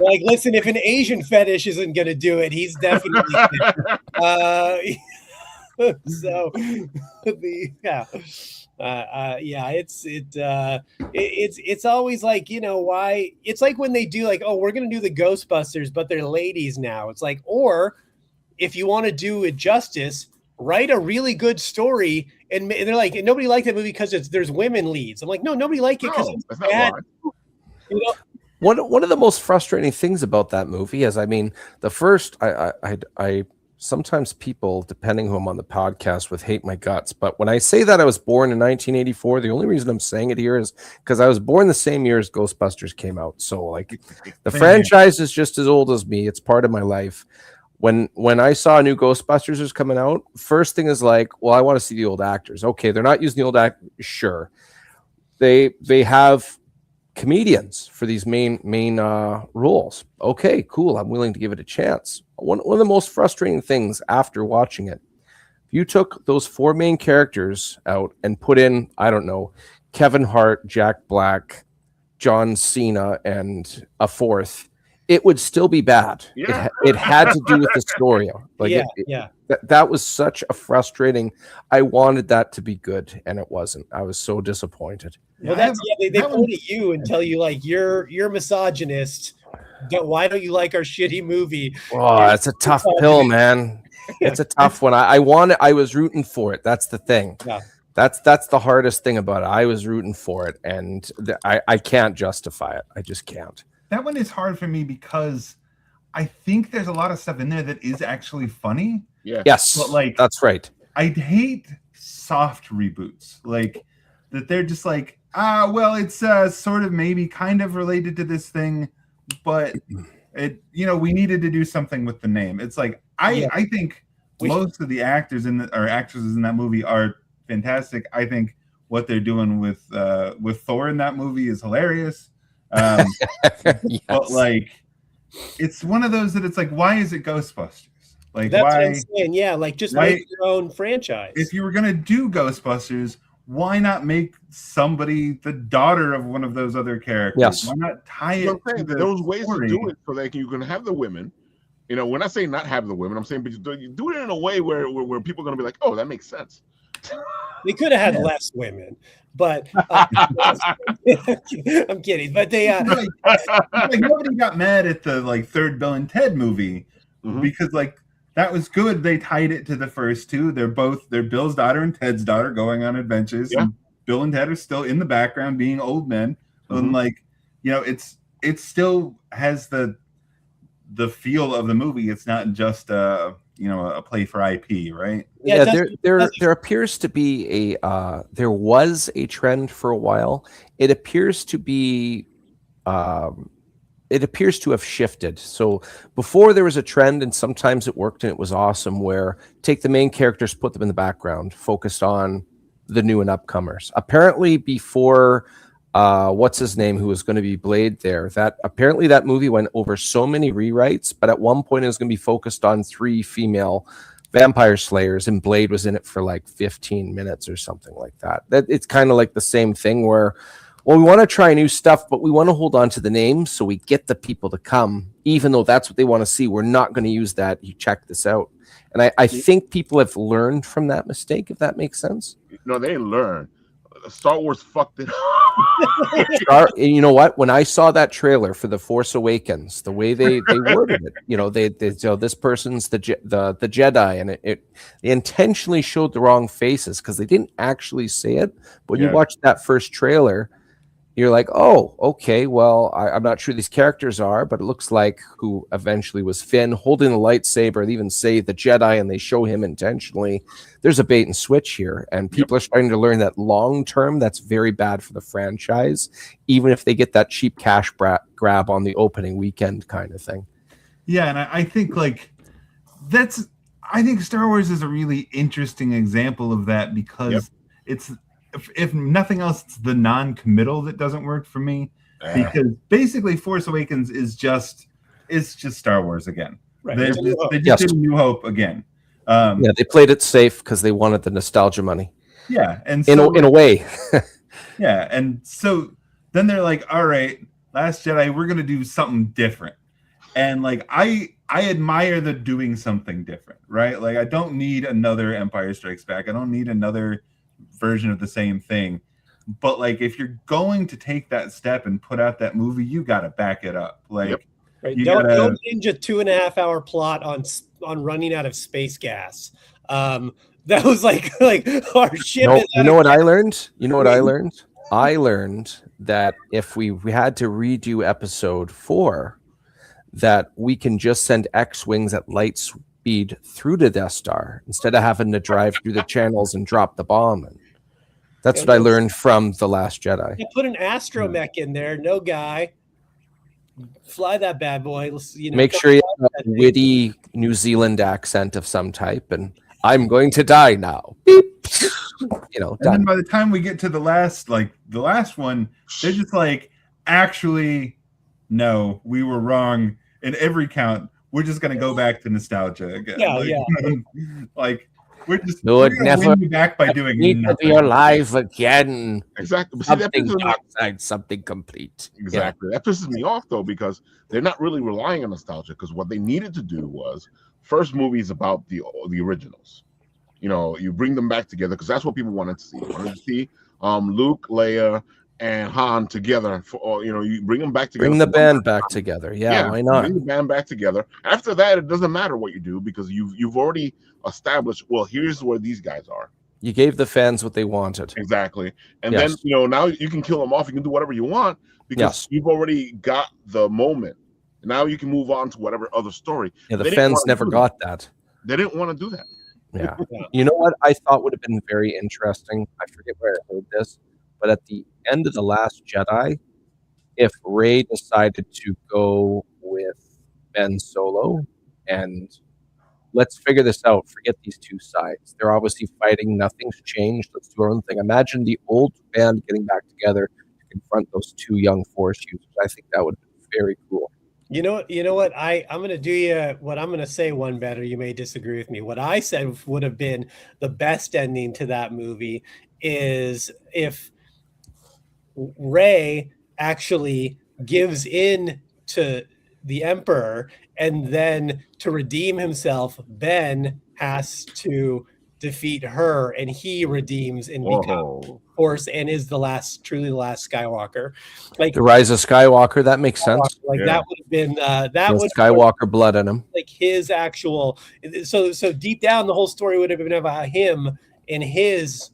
Like, listen, if an Asian fetish isn't going to do it, he's definitely. It's always like, why it's like when they do like, oh, we're going to do the Ghostbusters, but they're ladies now. It's like, or if you want to do it justice, write a really good story. And they're like, nobody liked that movie because there's women leads. I'm like, no, nobody liked it because it's bad. One of the most frustrating things about that movie is, the first, I sometimes people, depending who I'm on the podcast with, hate my guts. But when I say that I was born in 1984, the only reason I'm saying it here is because I was born the same year as Ghostbusters came out. So like the franchise is just as old as me. It's part of my life. When I saw new Ghostbusters was coming out, first thing is like, well, I want to see the old actors. Okay, they're not using the old actors. Sure. They have comedians for these main roles. Okay, cool. I'm willing to give it a chance. One of the most frustrating things after watching it, if you took those 4 main characters out and put in, I don't know, Kevin Hart, Jack Black, John Cena, and a fourth, it would still be bad. Yeah. It had to do with the story. That was such a frustrating. I wanted that to be good, and it wasn't. I was so disappointed. Well, they point at you and tell you like you're misogynist. Why don't you like our shitty movie? Oh, it's a tough pill, man. It's a tough one. I was rooting for it. That's the thing. Yeah. That's the hardest thing about it. I was rooting for it, and I can't justify it. I just can't. That one is hard for me because I think there's a lot of stuff in there that is actually funny. Yeah. Yes, but that's right. I hate soft reboots, like that. They're just like, well, it's sort of maybe kind of related to this thing, but it, we needed to do something with the name. It's like I think most of the actors or actresses in that movie are fantastic. I think what they're doing with Thor in that movie is hilarious. Yes. But like, it's one of those that it's like, why is it Ghostbusters? Like, that's why? What I'm saying. Yeah, like just make your own franchise. If you were gonna do Ghostbusters, why not make somebody the daughter of one of those other characters? Yes. Why not tie it to those ways story? to do it so that you can have the women. When I say not have the women, I'm saying but you do it in a way where people are gonna be like, oh, that makes sense. They could have had less women, but I'm kidding. But they like nobody got mad at the like third Bill and Ted movie because like that was good. They tied it to the first two. They're Bill's daughter and Ted's daughter going on adventures. Yeah. And Bill and Ted are still in the background being old men. And like, it still has the feel of the movie. It's not just a play for IP, right? Yeah, there appears to be there was a trend for a while. It appears to be it appears to have shifted. So before there was a trend, and sometimes it worked and it was awesome, where take the main characters, put them in the background, focused on the new and upcomers. Apparently before what's his name, who was going to be Blade there, that apparently that movie went over so many rewrites, but at one point it was going to be focused on 3 female vampire slayers, and Blade was in it for like 15 minutes or something like that. It's kind of like the same thing where, well, we want to try new stuff, but we want to hold on to the name so we get the people to come, even though that's what they want to see. We're not going to use that. You check this out. And I think people have learned from that mistake, if that makes sense. No, they learned. Star Wars fucked it up. You know what? When I saw that trailer for The Force Awakens, the way they worded it, they this person's the Jedi, and they intentionally showed the wrong faces because they didn't actually say it. But when you watch that first trailer, you're like, oh, okay, well, I'm not sure these characters are, but it looks like who eventually was Finn holding the lightsaber. They even say the Jedi, and they show him intentionally. There's a bait and switch here, and people are starting to learn that long term, that's very bad for the franchise, even if they get that cheap cash grab on the opening weekend kind of thing. Yeah, and I think like I think Star Wars is a really interesting example of that because it's. If nothing else, it's the non-committal that doesn't work for me, because basically Force Awakens is just Star Wars again. Right. They just did New Hope again. Yeah, they played it safe because they wanted the nostalgia money. Yeah, and in so, a way. yeah, and so then they're like, all right, Last Jedi, we're gonna do something different. And like I admire the doing something different, right? Like I don't need another Empire Strikes Back. I don't need another version of the same thing. But like if you're going to take that step and put out that movie, you gotta back it up. Like right. you Don't hinge a 2.5-hour plot on running out of space gas. That was like our ship. No, you know what I learned? You know what I learned? I learned that if we had to redo episode 4, that we can just send X-Wings at light speed through the Death Star instead of having to drive through the channels and drop the bomb. And that's what I learned from The Last Jedi. You put an astromech in there, no guy. Fly that bad boy. Make sure you have a witty New Zealand accent of some type, and I'm going to die now. Beep. And then by the time we get to the last one, they're just like, actually, no, we were wrong in every count. We're just gonna go back to nostalgia again. Like we're just never win you back by doing need to be alive again. Exactly. Something dark side, something complete. Exactly. That pisses me off though, because they're not really relying on nostalgia. Because what they needed to do was first movie is about the originals. You know, you bring them back together because that's what people wanted to see. They wanted to see Luke, Leia, and Han together. You bring them back together. Bring the band back together. Yeah, why not? Bring the band back together. After that, it doesn't matter what you do because you've already established. Well, here's where these guys are. You gave the fans what they wanted. Exactly, and then now you can kill them off. You can do whatever you want because you've already got the moment. Now you can move on to whatever other story. Yeah, the fans never got that. They didn't want to do that. Yeah. You know what I thought would have been very interesting? I forget where I heard this, but at the end of The Last Jedi, if Rey decided to go with Ben Solo and let's figure this out, forget these two sides. They're obviously fighting, nothing's changed, let's do our own thing. Imagine the old band getting back together to confront those two young Force users. I think that would be very cool. You know what? I'm going to do you what I'm going to say one better. You may disagree with me. What I said would have been the best ending to that movie is if Rey actually gives in to the Emperor, and then to redeem himself, Ben has to defeat her, and he redeems and becomes Force and is truly the last Skywalker. Like the Rise of Skywalker, that makes sense. Like that would have been Skywalker blood in him. Like his actual. So deep down, the whole story would have been about him and his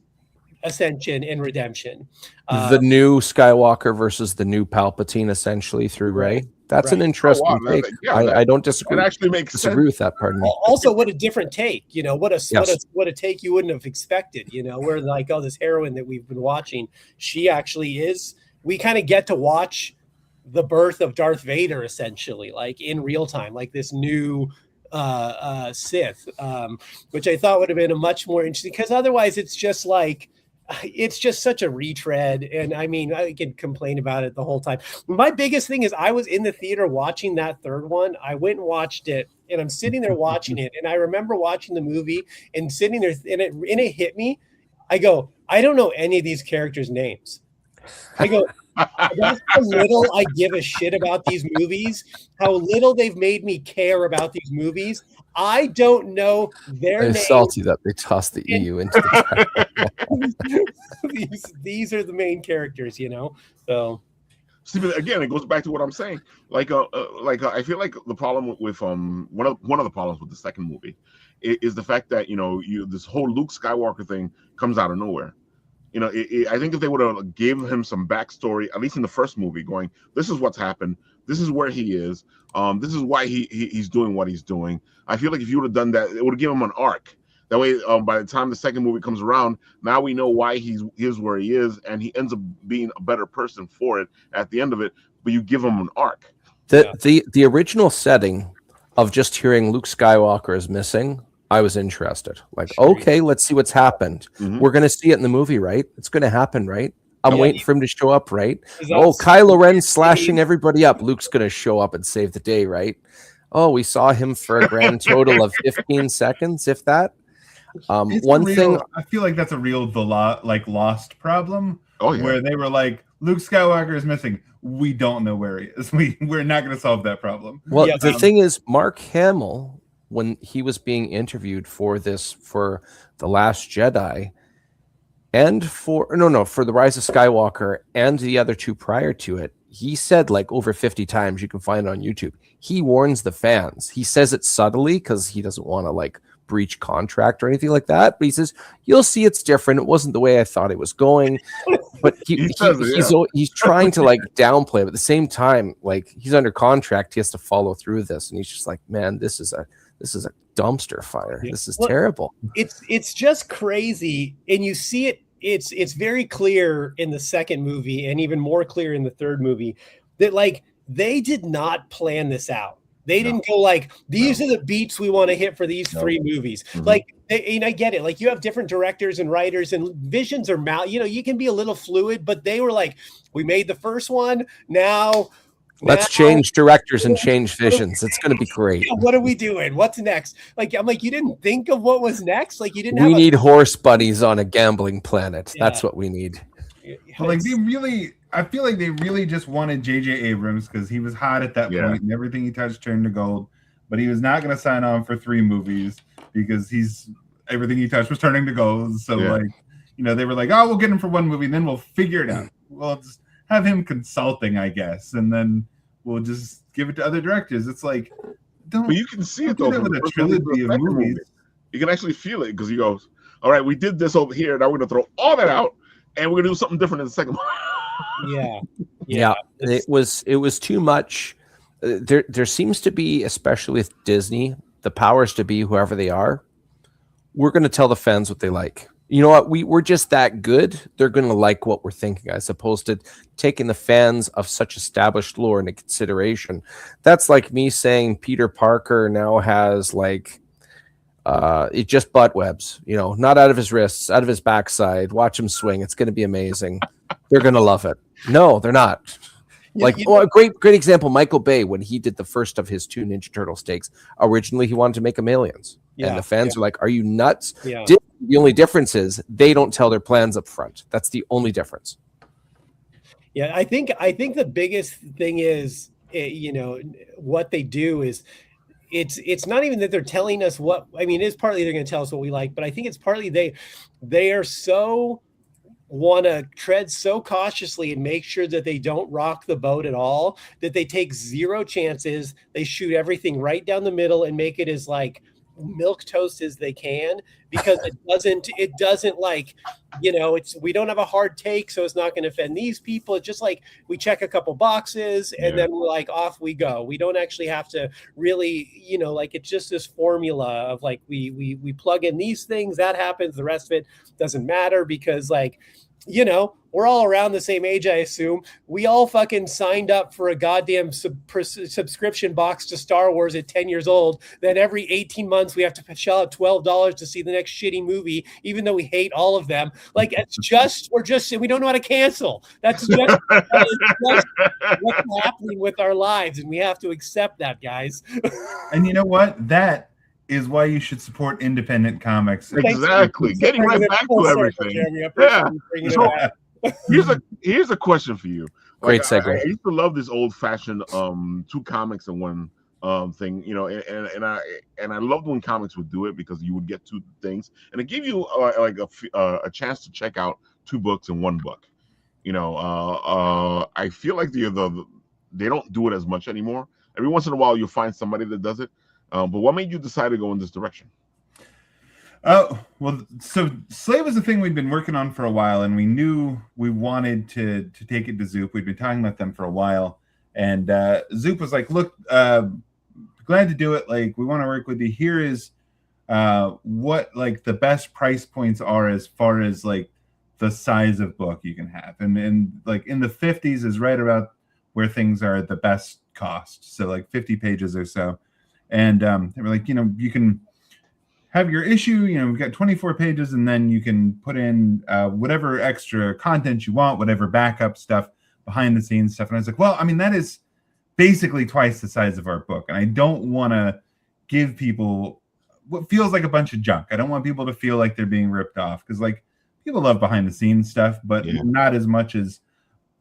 ascension and redemption. The new Skywalker versus the new Palpatine, essentially through Rey. That's an interesting take. I don't disagree. It actually makes disagree with that. Pardon me. Also, what a different take. What a take you wouldn't have expected. Where like, oh, this heroine that we've been watching, she actually is. We kind of get to watch the birth of Darth Vader, essentially, like in real time, like this new Sith, which I thought would have been a much more interesting. Because otherwise, it's just such a retread. And I mean, I can complain about it the whole time. My biggest thing is I was in the theater watching that third one. I went and watched it, and I'm sitting there watching it. And I remember watching the movie and sitting there, and it hit me. I go, I don't know any of these characters' names. I go, that's how little I give a shit about these movies, how little they've made me care about these movies. I don't know their names. It's salty that they tossed the EU into the these are the main characters, So see, but again, it goes back to what I'm saying. I feel like the problem with one of the problems with the second movie is the fact that this whole Luke Skywalker thing comes out of nowhere. I think if they would have gave him some backstory, at least in the first movie, going, this is what's happened, this is where he is, this is why he's doing what he's doing. I feel like if you would have done that, it would have given him an arc. That way, by the time the second movie comes around, now we know why he is where he is, and he ends up being a better person for it at the end of it. But you give him an arc. The original setting of just hearing Luke Skywalker is missing, I was interested. Like, okay, let's see what's happened. Mm-hmm. We're going to see it in the movie, right? It's going to happen, right? I'm waiting for him to show up, right? Oh, Kylo Ren slashing everybody up. Luke's going to show up and save the day, right? Oh, we saw him for a grand total of 15 seconds, if that. One thing I feel like that's a real Lost problem. Oh, yeah. Where they were like, Luke Skywalker is missing. We don't know where he is. We're not going to solve that problem. Well, the thing is, Mark Hamill, when he was being interviewed for The Last Jedi, and for The Rise of Skywalker and the other two prior to it, he said like over 50 times, you can find it on YouTube, he warns the fans. He says it subtly because he doesn't want to like breach contract or anything like that, but he says, you'll see it's different. It wasn't the way I thought it was going. But he's trying to like downplay it. But at the same time, like he's under contract, he has to follow through this, and he's just like, man, this is a dumpster fire. This is terrible. It's just crazy, and you see it. It's very clear in the second movie, and even more clear in the third movie, that like they did not plan this out. They didn't go like, these are the beats we want to hit for these three movies. Mm-hmm. Like, and I get it. Like you have different directors and writers, and visions are you can be a little fluid, but they were like, we made the first one. Now let's change directors and change visions. It's going to be great. What are we doing? What's next? Like, I'm like, you didn't think of what was next? Like you didn't We need horse bunnies on a gambling planet. Yeah. That's what we need. Well, like I feel like they really just wanted J.J. Abrams because he was hot at that point, and everything he touched turned to gold. But he was not going to sign on for 3 movies because everything he touched was turning to gold. So they were like, oh, we'll get him for 1 movie, and then we'll figure it out. We'll just have him consulting, I guess, and then we'll just give it to other directors. It's like, but you can see it though with a trilogy of movies. You can actually feel it because he goes, all right, we did this over here. Now we're going to throw all that out, and we're going to do something different in the second one. Yeah. It was too much. There seems to be, especially with Disney, the powers to be, whoever they are, we're going to tell the fans what they like. You know what? We're just that good. They're going to like what we're thinking, as opposed to taking the fans of such established lore into consideration. That's like me saying Peter Parker now has like it just butt webs, not out of his wrists, out of his backside. Watch him swing. It's going to be amazing. They're going to love it. No, they're not. A great example, Michael Bay, when he did the first of his 2 Ninja Turtle stakes, originally he wanted to make them aliens. And the fans are like, are you nuts? Yeah. The only difference is they don't tell their plans up front. That's the only difference. Yeah, I think the biggest thing is, what they do is it's not even that they're telling us what, I mean, it is partly they're going to tell us what we like, but I think it's partly they are so want to tread so cautiously and make sure that they don't rock the boat at all, that they take 0 chances. They shoot everything right down the middle and make it as like milk toast as they can, because it doesn't like, we don't have a hard take, so it's not going to offend these people. It's just like we check a couple boxes and then we're like, off we go. We don't actually have to really, like it's just this formula of like we plug in these things, that happens, the rest of it doesn't matter, because like, we're all around the same age, I assume. We all fucking signed up for a goddamn subscription box to Star Wars at 10 years old. Then every 18 months, we have to shell out $12 to see the next shitty movie, even though we hate all of them. Like, we don't know how to cancel. That's just what's happening with our lives. And we have to accept that, guys. And you know what? That is why you should support independent comics. Exactly. Getting right back to everything. Yeah. So here's a question for you. Great segue. I used to love this old-fashioned 2 comics in 1 thing, and I loved when comics would do it, because you would get 2 things, and it gave you a chance to check out 2 books in 1 book. I feel like they don't do it as much anymore. Every once in a while, you'll find somebody that does it. But what made you decide to go in this direction? Oh, well, so Slave was a thing we'd been working on for a while, and we knew we wanted to take it to Zoop. We'd been talking about them for a while, and Zoop was like, look, glad to do it. Like, we want to work with you. Here is what, like, the best price points are as far as, like, the size of book you can have. And like, in the 50s is right about where things are at the best cost. So, like, 50 pages or so. And they were like, you can have your issue, we've got 24 pages, and then you can put in whatever extra content you want, whatever backup stuff, behind the scenes stuff. And I was like, well, I mean, that is basically twice the size of our book. And I don't want to give people what feels like a bunch of junk. I don't want people to feel like they're being ripped off, because like people love behind the scenes stuff, but not as much as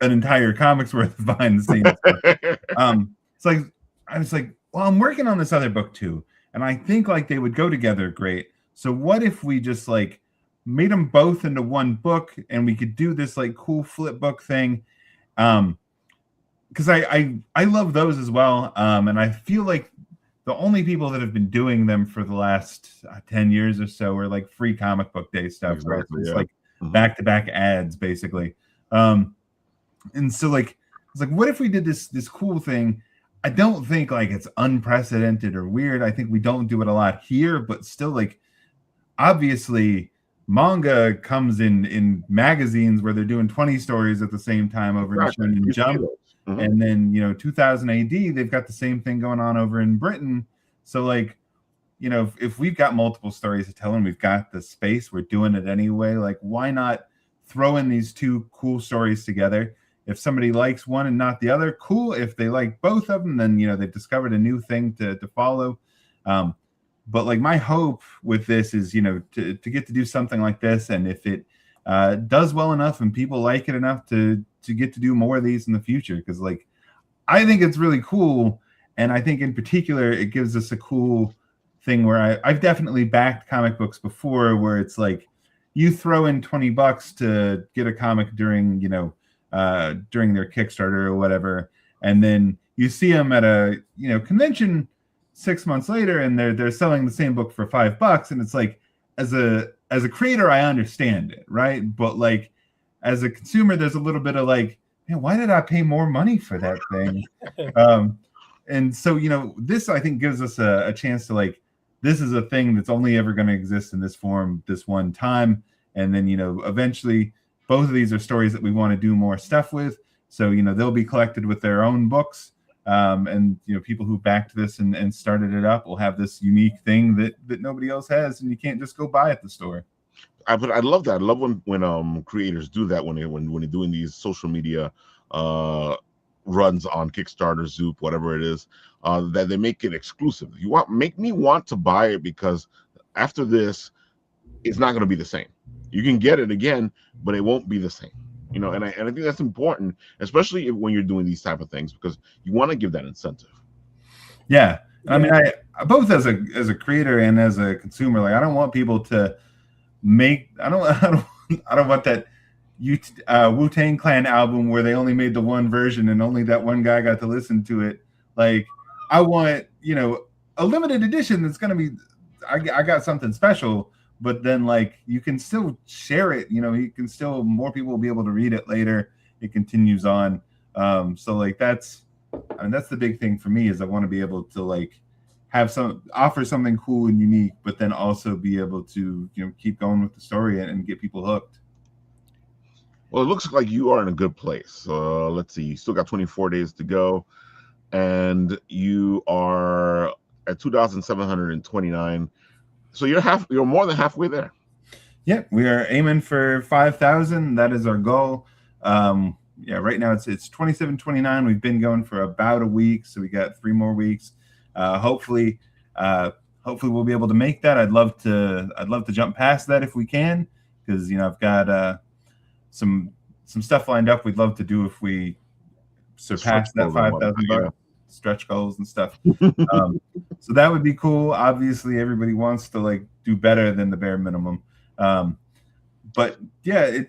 an entire comic's worth of behind the scenes stuff. It's like I was like, well, I'm working on this other book too, and I think like they would go together great. So what if we just like made them both into one book, and we could do this like cool flip book thing? Because I love those as well, and I feel like the only people that have been doing them for the last 10 years or so are like free comic book day stuff. Exactly, It's like back-to-back ads, basically. And so like it's like, what if we did this cool thing? I don't think like it's unprecedented or weird. I think we don't do it a lot here, but still, like, obviously manga comes in magazines where they're doing 20 stories at the same time over in Shonen Jump. And then, 2000 AD, they've got the same thing going on over in Britain. So like, if we've got multiple stories to tell and we've got the space, we're doing it anyway. Like, why not throw in these two cool stories together? If somebody likes one and not the other, cool. If they like both of them, then, they've discovered a new thing to follow. But like my hope with this is, to get to do something like this. And if it does well enough and people like it enough to get to do more of these in the future, because like I think it's really cool. And I think in particular, it gives us a cool thing where I've definitely backed comic books before, where it's like you throw in $20 to get a comic during their Kickstarter or whatever, and then you see them at a convention 6 months later, and they're selling the same book for $5, and it's like, as a creator, I understand it, right? But like as a consumer, there's a little bit of like, man, why did I pay more money for that thing? And so this I think gives us a chance to like, this is a thing that's only ever going to exist in this form this one time, and then eventually both of these are stories that we want to do more stuff with. So they'll be collected with their own books. And people who backed this and started it up will have this unique thing that nobody else has, and you can't just go buy at the store. I love that. I love when creators do that, when they're doing these social media runs on Kickstarter, Zoop, whatever it is, that they make it exclusive. Make me want to buy it, because after this, it's not going to be the same. You can get it again, but it won't be the same. And I think that's important, especially when you're doing these type of things, because you want to give that incentive. Yeah. I mean, I both as a creator and as a consumer, like I don't want people to make. I don't want that Wu-Tang Clan album where they only made the one version and only that one guy got to listen to it. Like, I want a limited edition that's gonna be. I got something special. But then, like, you can still share it. You can still, more people will be able to read it later. It continues on. So like that's the big thing for me, is I want to be able to like offer something cool and unique, but then also be able to keep going with the story and get people hooked. Well, it looks like you are in a good place. Let's see, you still got 24 days to go, and you are at 2,729. So you're more than halfway there. Yeah, we are aiming for 5,000. That is our goal. Right now it's 2729. We've been going for about a week, so we got 3 more weeks. Hopefully we'll be able to make that. I'd love to jump past that if we can, because I've got some stuff lined up we'd love to do if we surpass that $5,000. Stretch goals and stuff. So that would be cool. Obviously, everybody wants to like do better than the bare minimum. But yeah,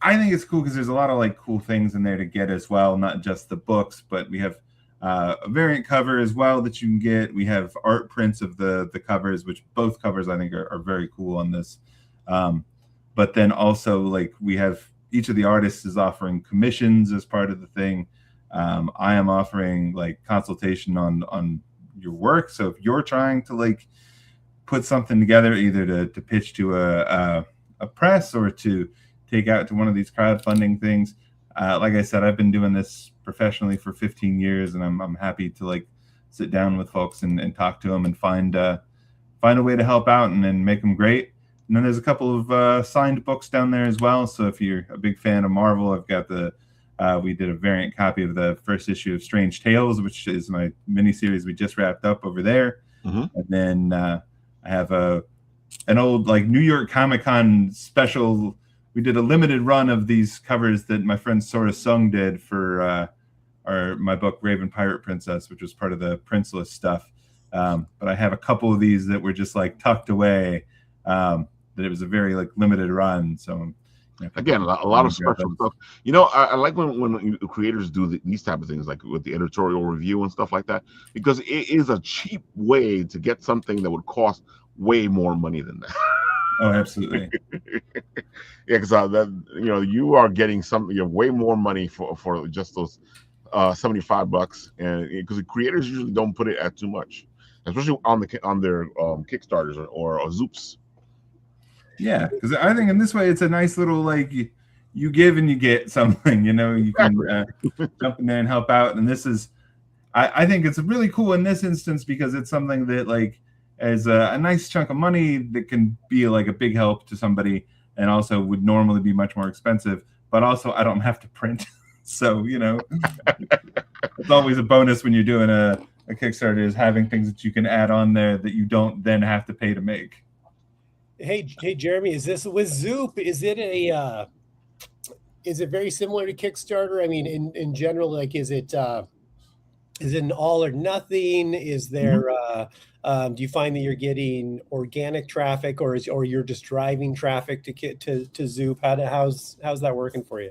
I think it's cool because there's a lot of like cool things in there to get as well, not just the books, but we have a variant cover as well that you can get. We have art prints of the covers, which both covers I think are very cool on this. But then also like we have each of the artists is offering commissions as part of the thing. I am offering like consultation on your work. So if you're trying to like put something together, either to pitch to a press or to take out to one of these crowdfunding things, like I said, I've been doing this professionally for 15 years, and I'm happy to like sit down with folks and talk to them and find a way to help out and then make them great. And then there's a couple of signed books down there as well. So if you're a big fan of Marvel, I've got the We did a variant copy of the first issue of Strange Tales, which is my miniseries we just wrapped up over there. And then I have an old like New York Comic-Con special. We did a limited run of these covers that my friend Sora Sung did for my book Raven Pirate Princess, which was part of the Princeless stuff. But I have a couple of these that were just like tucked away. That it was a very like limited run. So again, a lot of special stuff. You know, I like when creators do these type of things, like with the editorial review and stuff like that, because it is a cheap way to get something that would cost way more money than that. Oh, absolutely. Yeah, because you are getting way more money for just those $75, and because the creators usually don't put it at too much, especially on their Kickstarters or Zoops. Yeah, because I think in this way it's a nice little like you give and you get something. You can jump in there and help out. And this is, I think it's really cool in this instance because it's something that like as a nice chunk of money that can be like a big help to somebody, and also would normally be much more expensive. But also I don't have to print, so it's always a bonus when you're doing a Kickstarter is having things that you can add on there that you don't then have to pay to make. Hey, Jeremy, is this with Zoop? Is it very similar to Kickstarter? I mean, in general, like, is it an all or nothing? Is there, do you find that you're getting organic traffic, or you're just driving traffic to Zoop? How's that working for you?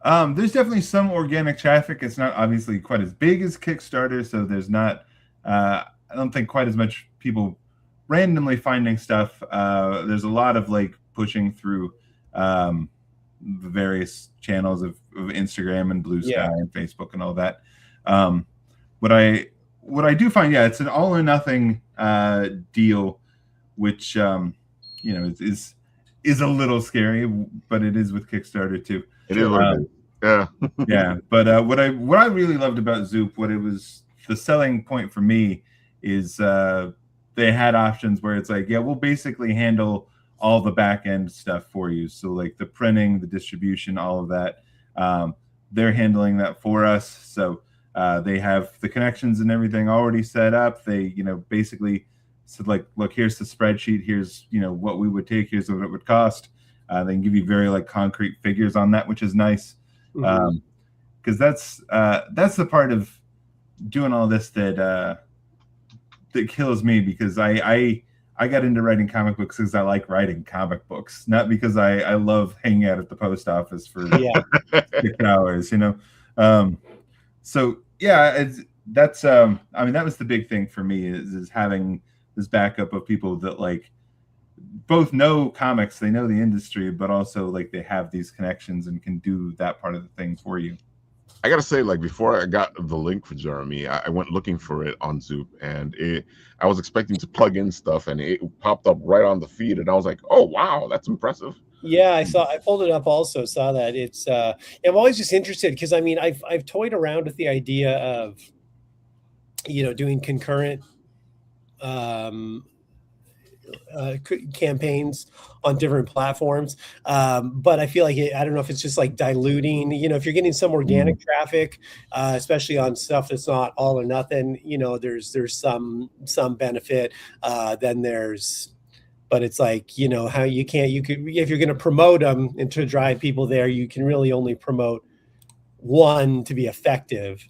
There's definitely some organic traffic. It's not obviously quite as big as Kickstarter, so there's not, I don't think quite as much people randomly finding stuff. There's a lot of like pushing through the various channels of Instagram and Blue Sky and Facebook and all that. What I do find, it's an all or nothing deal, which is a little scary, but it is with Kickstarter too. It is what it is. Yeah. Yeah. But what I really loved about Zoop, what it was the selling point for me is they had options where it's like, we'll basically handle all the back end stuff for you. So like the printing, the distribution, all of that, they're handling that for us. So they have the connections and everything already set up. They, basically said like, look, here's the spreadsheet. Here's, what we would take. Here's what it would cost. They can give you very like concrete figures on that, which is nice. Because that's the part of doing all this that kills me, because I got into writing comic books because I like writing comic books, not because I love hanging out at the post office for 6 hours, So that's I mean, that was the big thing for me is having this backup of people that like both know comics, they know the industry, but also like they have these connections and can do that part of the thing for you. I gotta say, like, before I got the link for Jeremy, I went looking for it on Zoop, and I was expecting to plug in stuff, and it popped up right on the feed, and I was like, "Oh wow, that's impressive." Yeah, I pulled it up also, saw that. It's I'm always just interested because I mean I've toyed around with the idea of doing concurrent campaigns on different platforms, but I feel like I don't know if it's just like diluting. If you're getting some organic traffic, especially on stuff that's not all or nothing, there's some benefit. Then there's, but it's like how you could, if you're going to promote them and to drive people there, you can really only promote one to be effective.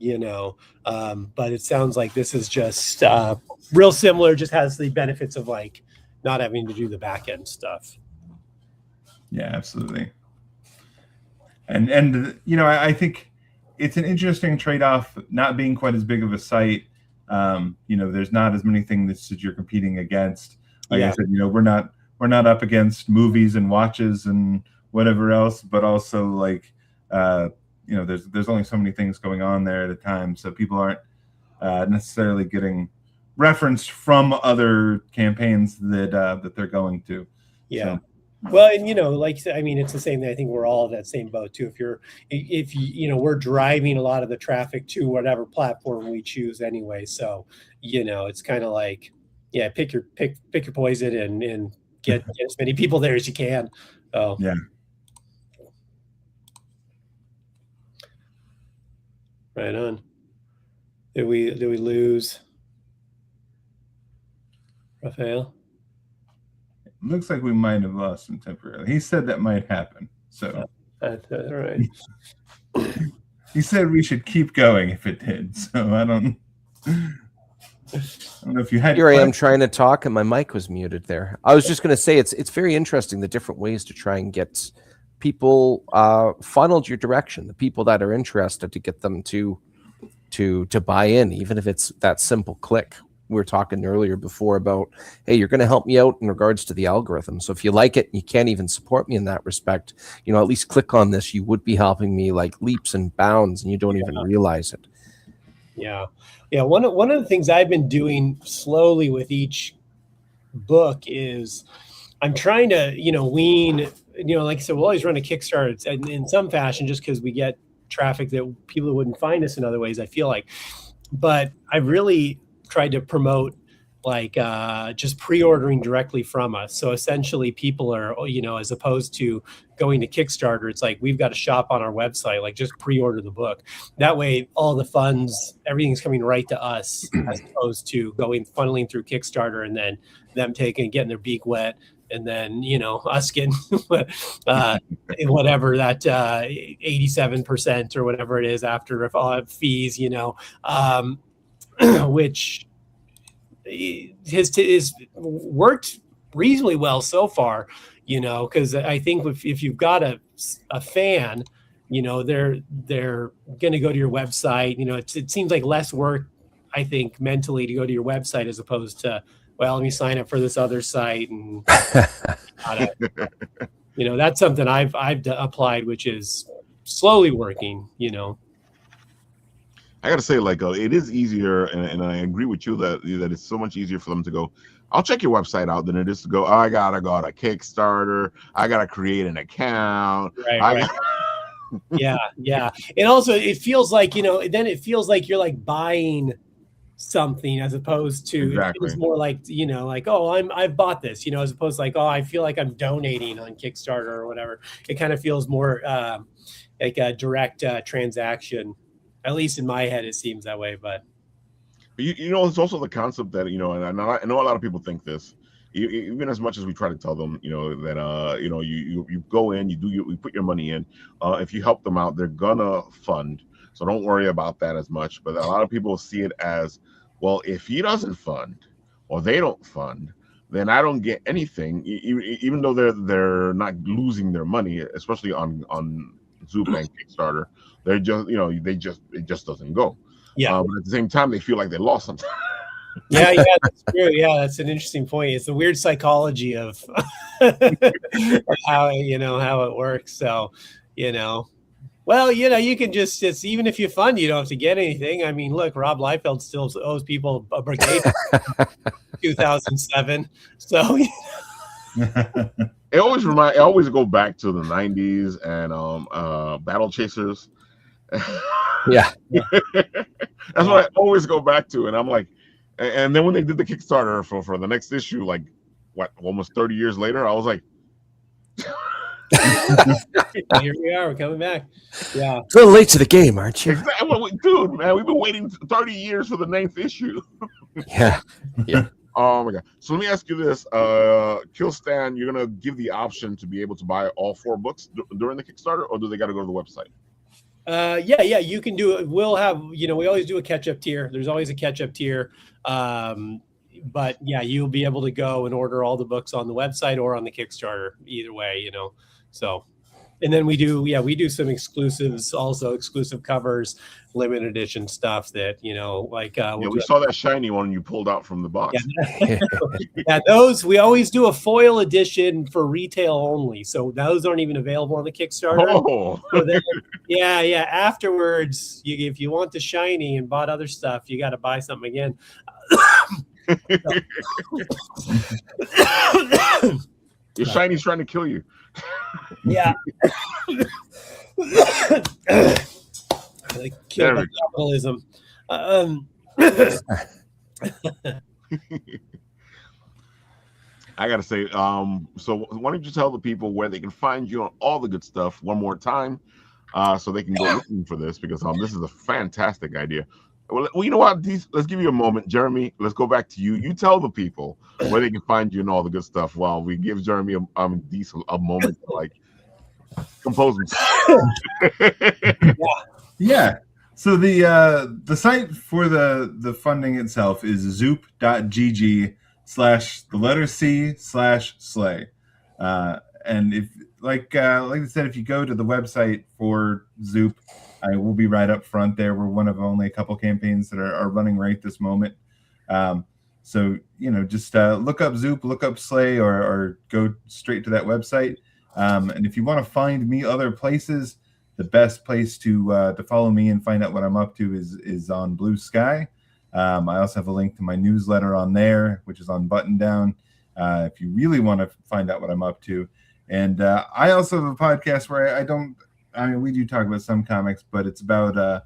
But it sounds like this is just real similar, just has the benefits of like not having to do the back end stuff. Yeah, absolutely. And I think it's an interesting trade-off, not being quite as big of a site. There's not as many things that you're competing against. Like I said, we're not up against movies and watches and whatever else, but also like there's only so many things going on there at a time, so people aren't necessarily getting referenced from other campaigns that they're going to. Yeah. So. Well, and I mean, it's the same thing. I think we're all in that same boat too. If we're driving a lot of the traffic to whatever platform we choose anyway. So, it's kind of like, pick your poison and get as many people there as you can. Oh, yeah. Right on. Did we lose Raphael? Looks like we might have lost him temporarily. He said that might happen. So All right. he said we should keep going if it did. So I don't know if you had. Here I am trying to talk and my mic was muted there. I was just going to say it's very interesting the different ways to try and get people funneled your direction. The people that are interested, to get them to buy in, even if it's that simple click. We were talking earlier before about, hey, you're going to help me out in regards to the algorithm. So if you like it and you can't even support me in that respect, you know, at least click on this. You would be helping me like leaps and bounds, and you don't even realize it. Yeah. One of the things I've been doing slowly with each book is I'm trying to, wean, like I said, we'll always run a Kickstarter in some fashion just because we get traffic that people wouldn't find us in other ways, I feel like. But I really tried to promote like just pre-ordering directly from us. So essentially people are, as opposed to going to Kickstarter, it's like we've got a shop on our website, like just pre-order the book. That way all the funds, everything's coming right to us as opposed to funneling through Kickstarter and then them getting their beak wet. And then, us getting whatever that 87% or whatever it is after fees, which has worked reasonably well so far, because I think if you've got a fan, they're going to go to your website. It seems like less work, I think, mentally to go to your website as opposed to, well, let me sign up for this other site. And, that's something I've applied, which is slowly working, I got to say, like, it is easier, and I agree with you that it's so much easier for them to go, I'll check your website out than it is to go, I got to go to Kickstarter. I got to create an account. Right. Yeah. And also it feels like, then it feels like you're like buying something as opposed to, exactly. It's more like, like, oh, I've bought this, as opposed to like, oh, I feel like I'm donating on Kickstarter or whatever. It kind of feels more like a direct transaction. At least in my head, it seems that way. But it's also the concept that and I know a lot of people think this, even as much as we try to tell them, that you go in, you put your money in. If you help them out, they're gonna fund. So don't worry about that as much. But a lot of people see it as, well, if he doesn't fund or they don't fund, then I don't get anything, even though they're not losing their money, especially on Zoop and Kickstarter. They're just, it just doesn't go. Yeah. But at the same time, they feel like they lost something. Yeah, that's true. Yeah, that's an interesting point. It's the weird psychology of how it works. So, well, you can just, it's even if you fund, you don't have to get anything. I mean, look, Rob Liefeld still owes people a brigade 2007. So I always go back to the 90s and Battle Chasers. Yeah. That's what I always go back to. And I'm like, and then when they did the Kickstarter for the next issue, like almost 30 years later, I was like, here we are, we're coming back. Yeah. It's a little late to the game, aren't you? Exactly. Dude, man, we've been waiting 30 years for the 9th issue. Yeah. Oh my god. So let me ask you this. Killstan, you're gonna give the option to be able to buy all 4 books during the Kickstarter, or do they gotta go to the website? Yeah, you can do it. We'll have, we always do a catch-up tier. There's always a catch-up tier. But yeah, you'll be able to go and order all the books on the website or on the Kickstarter, either way, so. And then we do some exclusives, also exclusive covers, limited edition stuff that, we saw that shiny one you pulled out from the box. Yeah, those, we always do a foil edition for retail only. So those aren't even available on the Kickstarter. Oh. So then, yeah. Afterwards, if you want the shiny and bought other stuff, you got to buy something again. Your shiny's trying to kill you. Yeah. Kill by capitalism. I gotta say, so why don't you tell the people where they can find you on all the good stuff one more time? so they can go looking for this because this is a fantastic idea. Well, you know what? Let's give you a moment, Jeremy. Let's go back to you. You tell the people where they can find you and all the good stuff. While we give Jeremy a moment to like compose himself. Yeah. So the site for the funding itself is zoop.gg/C/slay. And if like I said, if you go to the website for Zoop, I will be right up front there. We're one of only a couple campaigns that are running right this moment. So just look up Zoop, look up Slay, or go straight to that website. And if you want to find me other places, the best place to follow me and find out what I'm up to is on Blue Sky. I also have a link to my newsletter on there, which is on Button Down, if you really want to find out what I'm up to. And I also have a podcast where we do talk about some comics, but it's about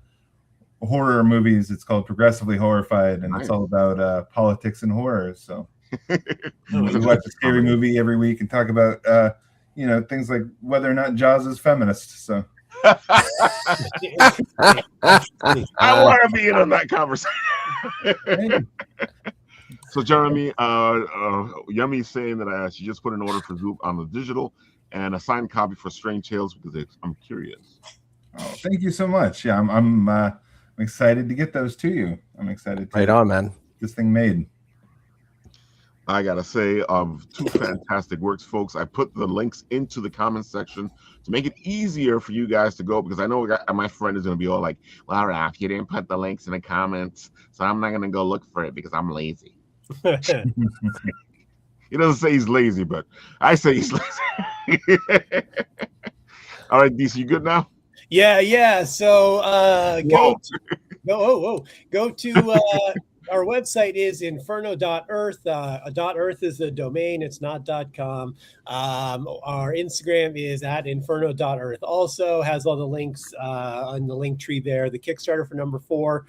horror movies. It's called Progressively Horrified, and It's all about politics and horror. So we watch a scary movie every week and talk about things like whether or not Jaws is feminist. So I want to be in on that conversation. So Jeremy, Yummy's saying that she just put an order for Zoop on the digital and a signed copy for Strange Tales because I'm curious. Oh, thank you so much. Yeah, I'm excited to get those to you. I'm excited to right on, man. Get this thing made. I gotta say, two fantastic works, folks. I put the links into the comment section to make it easier for you guys to go, because I know my friend is gonna be all like, "Well, Ralph, you didn't put the links in the comments, so I'm not gonna go look for it because I'm lazy." He doesn't say he's lazy, but I say he's lazy. All right, Deece, you good now? Yeah. So go to our website is inferno.earth. .earth is the domain. It's not .com. Our Instagram is at inferno.earth. Also has all the links on the link tree there. The Kickstarter for number 4.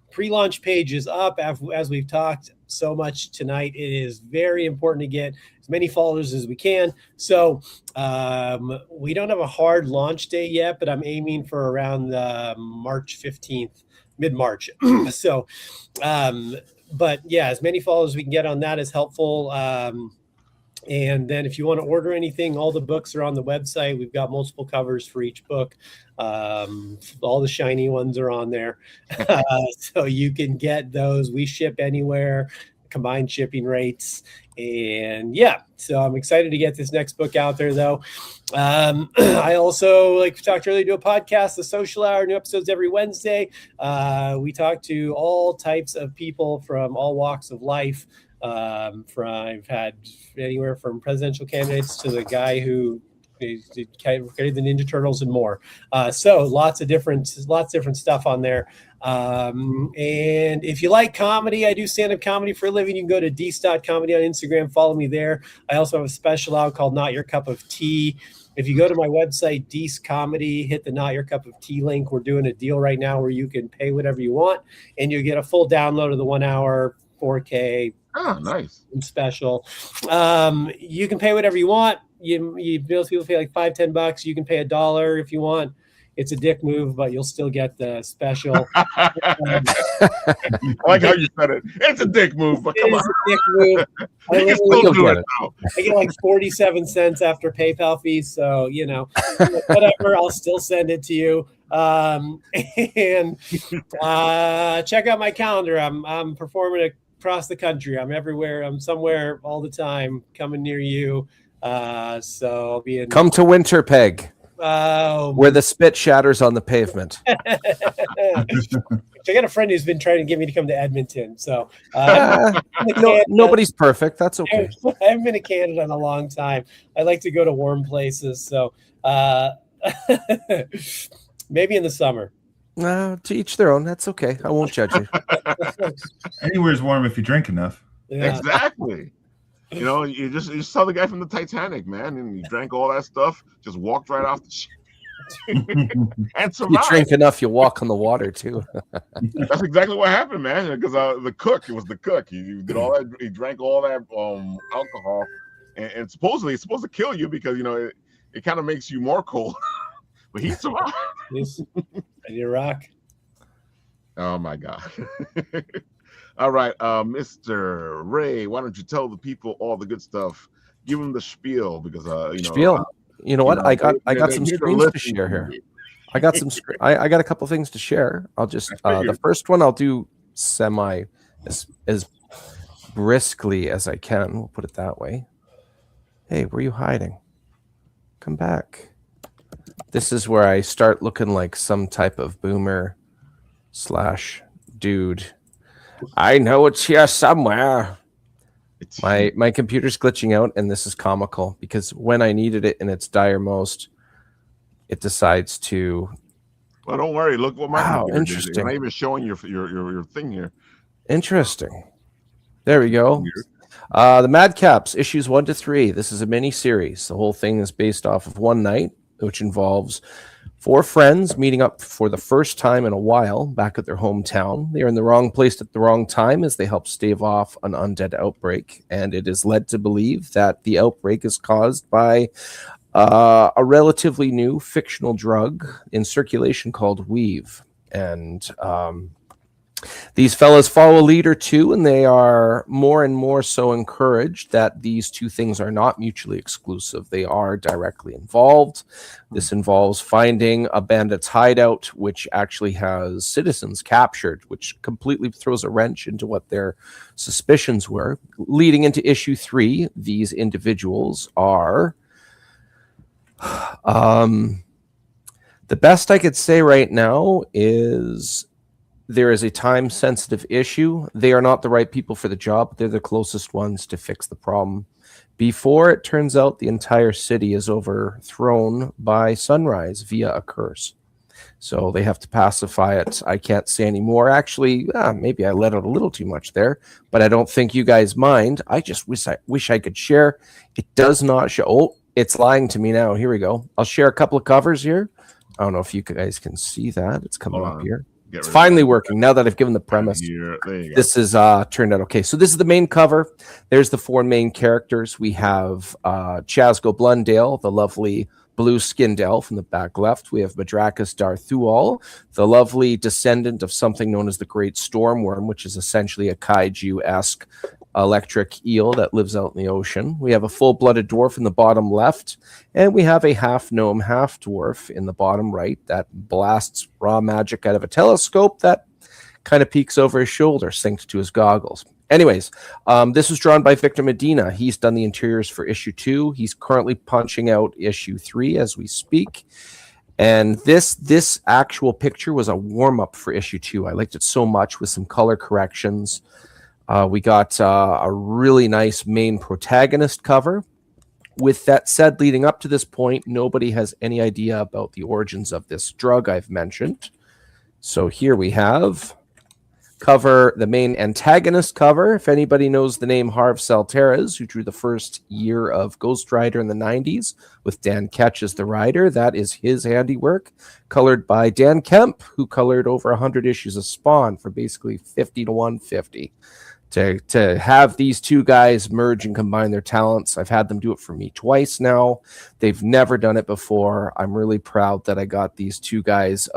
Pre-launch page is up. As we've talked so much tonight, it is very important to get as many followers as we can. So we don't have a hard launch date yet, but I'm aiming for around March 15th. Mid-March. So, but yeah, as many followers we can get on that is helpful. And then if you want to order anything, all the books are on the website. We've got multiple covers for each book. All the shiny ones are on there. So you can get those. We ship anywhere, combined shipping rates. And yeah, so I'm excited to get this next book out there, though. I also, like we talked earlier, do a podcast, The Social Hour, new episodes every Wednesday. We talk to all types of people from all walks of life. I've had anywhere from presidential candidates to the guy who created the Ninja Turtles and more. So lots of different stuff on there. And if you like comedy, I do stand-up comedy for a living. You can go to deece.comedy on Instagram. Follow me there. I also have a special out called Not Your Cup of Tea. If you go to my website, Deece Comedy, hit the Not Your Cup of Tea link. We're doing a deal right now where you can pay whatever you want, and you'll get a full download of the 1 hour 4K. Oh, nice. Special. You can pay whatever you want. Most people pay like $5-10. You can pay $1 if you want. It's a dick move, but you'll still get the special. I like how you said it. It's a dick move, but come on. It's a dick move. You can still do it now. I get like 47 cents after PayPal fees, so whatever. I'll still send it to you. And check out my calendar. I'm performing across the country. I'm everywhere. I'm somewhere all the time. Coming near you. So I'll be in. Come to Winterpeg. Where the spit shatters on the pavement. I got a friend who's been trying to get me to come to Edmonton. So nobody's perfect. That's okay. I haven't been to Canada in a long time. I like to go to warm places. So maybe in the summer. To each their own. That's okay. I won't judge you. Anywhere's warm if you drink enough. Yeah. Exactly. You just saw the guy from the Titanic, man, and he drank all that stuff, just walked right off the ship. And survived. You drink enough, you walk on the water too. That's exactly what happened, man. Because it was the cook. He did all that. He drank all that alcohol, and supposedly it's supposed to kill you because it kind of makes you more cold. but he survived. He's ready to rock. Oh my God. All right, Mr. Ray, why don't you tell the people all the good stuff? Give them the spiel because Spiel. You know what? I got some they're screens to listening share to here. you. I got some. I got a couple things to share. I'll just the first one I'll do semi as briskly as I can. We'll put it that way. Hey, where are you hiding? Come back. This is where I start looking like some type of boomer / dude. I know it's here somewhere. My computer's glitching out, and this is comical because when I needed it in its dire most, it decides to. Well, don't worry. Look what my computer interesting. did. I'm not even showing your thing here. Interesting. There we go. The Madcaps, issues 1 to 3. This is a mini series. The whole thing is based off of one night, which involves 4 friends meeting up for the first time in a while back at their hometown. They are in the wrong place at the wrong time as they help stave off an undead outbreak, and it is led to believe that the outbreak is caused by a relatively new fictional drug in circulation called Weave. And these fellas follow a lead or two, and they are more and more so encouraged that these two things are not mutually exclusive. They are directly involved. This involves finding a bandit's hideout, which actually has citizens captured, which completely throws a wrench into what their suspicions were. Leading into issue 3, these individuals are... the best I could say right now is... there is a time-sensitive issue. They are not the right people for the job. They're the closest ones to fix the problem. Before it turns out the entire city is overthrown by sunrise via a curse. So they have to pacify it. I can't say any more. Actually, maybe I let out a little too much there, but I don't think you guys mind. I just wish I could share. It does not show. Oh, it's lying to me now. Here we go. I'll share a couple of covers here. I don't know if you guys can see that. It's coming up here. It's finally working now that I've given the premise. This is turned out okay. So this is the main cover. There's the 4 main characters. We have Chasgo Blundale, the lovely blue-skinned elf in the back left. We have Madrakis Darthual, the lovely descendant of something known as the Great Stormworm, which is essentially a kaiju-esque electric eel that lives out in the ocean. We have a full-blooded dwarf in the bottom left, and we have a half-gnome, half-dwarf in the bottom right that blasts raw magic out of a telescope that kind of peeks over his shoulder, synced to his goggles. Anyways, this was drawn by Victor Medina. He's done the interiors for issue 2. He's currently punching out issue 3 as we speak. And this actual picture was a warm-up for issue 2. I liked it so much with some color corrections. We got a really nice main protagonist cover. With that said, leading up to this point, nobody has any idea about the origins of this drug I've mentioned. So here we have the main antagonist cover. If anybody knows the name Harv Salteras, who drew the first year of Ghost Rider in the 90s with Dan Ketch as the writer, that is his handiwork. Colored by Dan Kemp, who colored over 100 issues of Spawn for basically 50 to 150. To have these two guys merge and combine their talents. I've had them do it for me twice now. They've never done it before. I'm really proud that I got these two guys